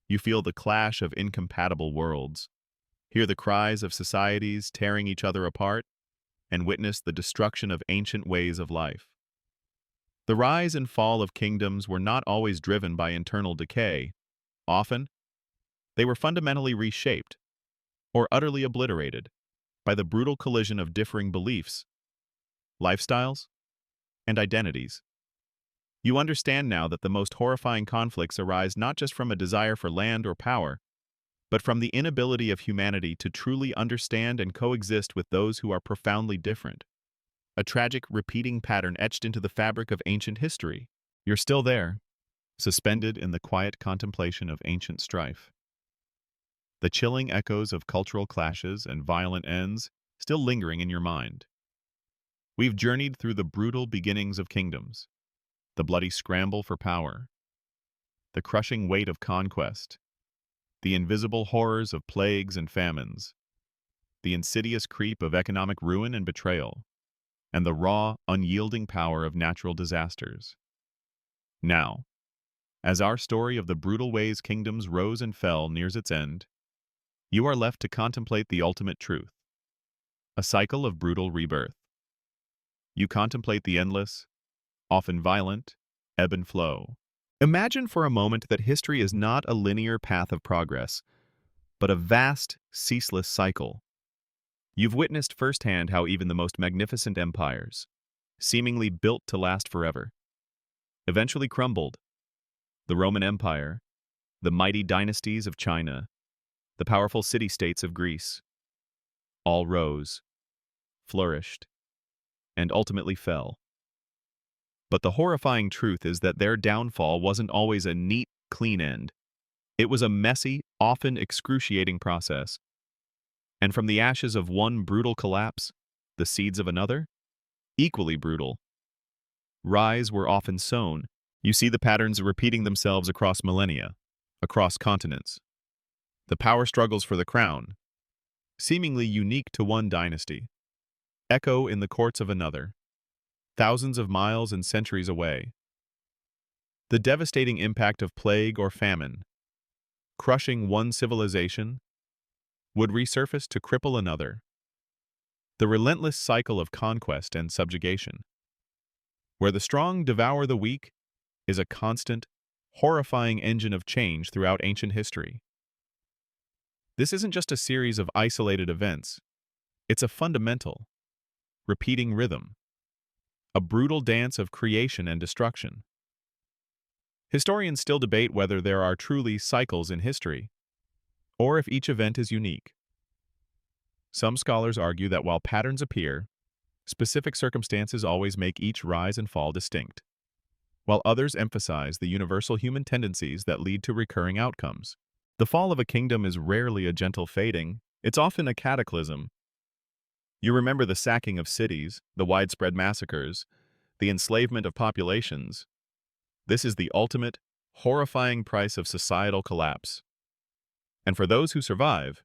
[SPEAKER 1] You feel the clash of incompatible worlds, hear the cries of societies tearing each other apart, and witness the destruction of ancient ways of life. The rise and fall of kingdoms were not always driven by internal decay. Often, they were fundamentally reshaped, or utterly obliterated by the brutal collision of differing beliefs, lifestyles, and identities. You understand now that the most horrifying conflicts arise not just from a desire for land or power, but from the inability of humanity to truly understand and coexist with those who are profoundly different. A tragic, repeating pattern etched into the fabric of ancient history. You're still there, suspended in the quiet contemplation of ancient strife. The chilling echoes of cultural clashes and violent ends still lingering in your mind. We've journeyed through the brutal beginnings of kingdoms, the bloody scramble for power, the crushing weight of conquest, the invisible horrors of plagues and famines, the insidious creep of economic ruin and betrayal, and the raw, unyielding power of natural disasters. Now, as our story of the brutal ways kingdoms rose and fell nears its end, you are left to contemplate the ultimate truth, a cycle of brutal rebirth. You contemplate the endless, often violent, ebb and flow. Imagine for a moment that history is not a linear path of progress, but a vast, ceaseless cycle. You've witnessed firsthand how even the most magnificent empires, seemingly built to last forever, eventually crumbled. The Roman Empire, the mighty dynasties of China, the powerful city-states of Greece, all rose, flourished, and ultimately fell. But the horrifying truth is that their downfall wasn't always a neat, clean end. It was a messy, often excruciating process. And from the ashes of one brutal collapse, the seeds of another, equally brutal, rise were often sown. You see the patterns repeating themselves across millennia, across continents. The power struggles for the crown, seemingly unique to one dynasty, echo in the courts of another, thousands of miles and centuries away. The devastating impact of plague or famine, crushing one civilization, would resurface to cripple another. The relentless cycle of conquest and subjugation, where the strong devour the weak, is a constant, horrifying engine of change throughout ancient history. This isn't just a series of isolated events. It's a fundamental, repeating rhythm, a brutal dance of creation and destruction. Historians still debate whether there are truly cycles in history, or if each event is unique. Some scholars argue that while patterns appear, specific circumstances always make each rise and fall distinct, while others emphasize the universal human tendencies that lead to recurring outcomes. The fall of a kingdom is rarely a gentle fading, it's often a cataclysm. You remember the sacking of cities, the widespread massacres, the enslavement of populations. This is the ultimate, horrifying price of societal collapse. And for those who survive,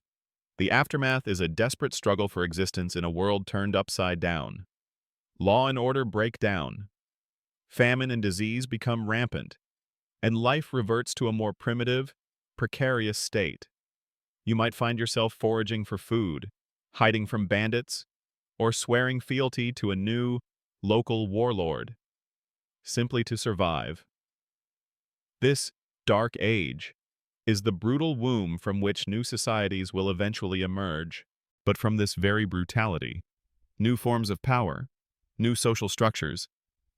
[SPEAKER 1] the aftermath is a desperate struggle for existence in a world turned upside down. Law and order break down. Famine and disease become rampant, and life reverts to a more primitive, precarious state. You might find yourself foraging for food, hiding from bandits, or swearing fealty to a new, local warlord, simply to survive. This dark age is the brutal womb from which new societies will eventually emerge. But from this very brutality, new forms of power, new social structures,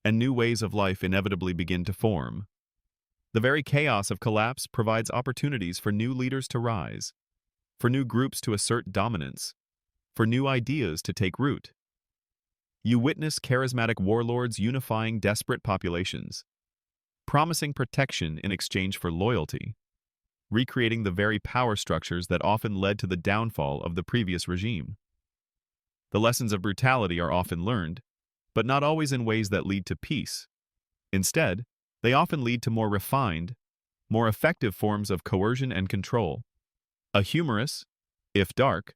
[SPEAKER 1] and new ways of life inevitably begin to form. The very chaos of collapse provides opportunities for new leaders to rise, for new groups to assert dominance, for new ideas to take root. You witness charismatic warlords unifying desperate populations, promising protection in exchange for loyalty, recreating the very power structures that often led to the downfall of the previous regime. The lessons of brutality are often learned, but not always in ways that lead to peace. Instead, they often lead to more refined, more effective forms of coercion and control. A humorous, if dark,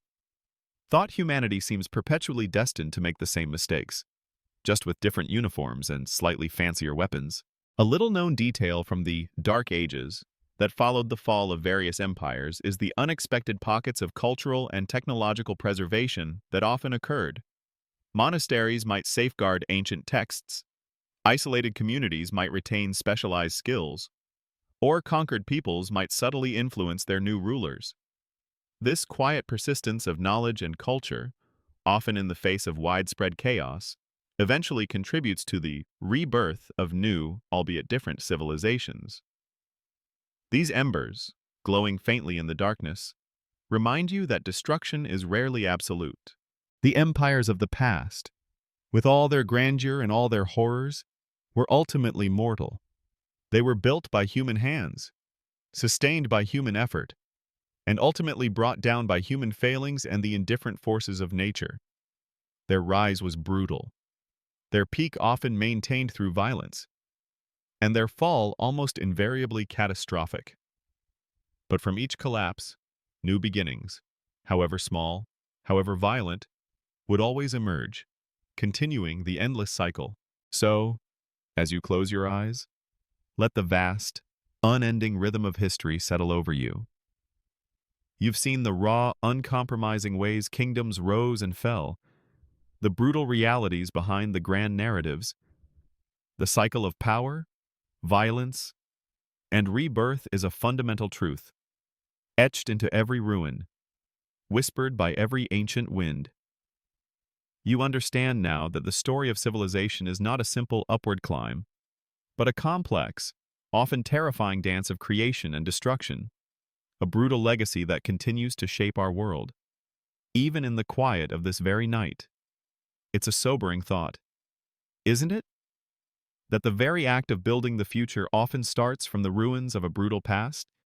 [SPEAKER 1] thought humanity seems perpetually destined to make the same mistakes, just with different uniforms and slightly fancier weapons. A little-known detail from the Dark Ages that followed the fall of various empires is the unexpected pockets of cultural and technological preservation that often occurred. Monasteries might safeguard ancient texts, isolated communities might retain specialized skills, or conquered peoples might subtly influence their new rulers. This quiet persistence of knowledge and culture, often in the face of widespread chaos, eventually contributes to the rebirth of new, albeit different, civilizations. These embers, glowing faintly in the darkness, remind you that destruction is rarely absolute. The empires of the past, with all their grandeur and all their horrors, were ultimately mortal. They were built by human hands, sustained by human effort, and ultimately brought down by human failings and the indifferent forces of nature. Their rise was brutal, their peak often maintained through violence, and their fall almost invariably catastrophic. But from each collapse, new beginnings, however small, however violent, would always emerge, continuing the endless cycle. So, as you close your eyes, let the vast, unending rhythm of history settle over you. You've seen the raw, uncompromising ways kingdoms rose and fell, the brutal realities behind the grand narratives, the cycle of power, violence, and rebirth is a fundamental truth, etched into every ruin, whispered by every ancient wind. You understand now that the story of civilization is not a simple upward climb, but a complex, often terrifying dance of creation and destruction, a brutal legacy that continues to shape our world, even in the quiet of this very night. It's a sobering thought, isn't it? That the very act of building the future often starts from the ruins of a brutal past?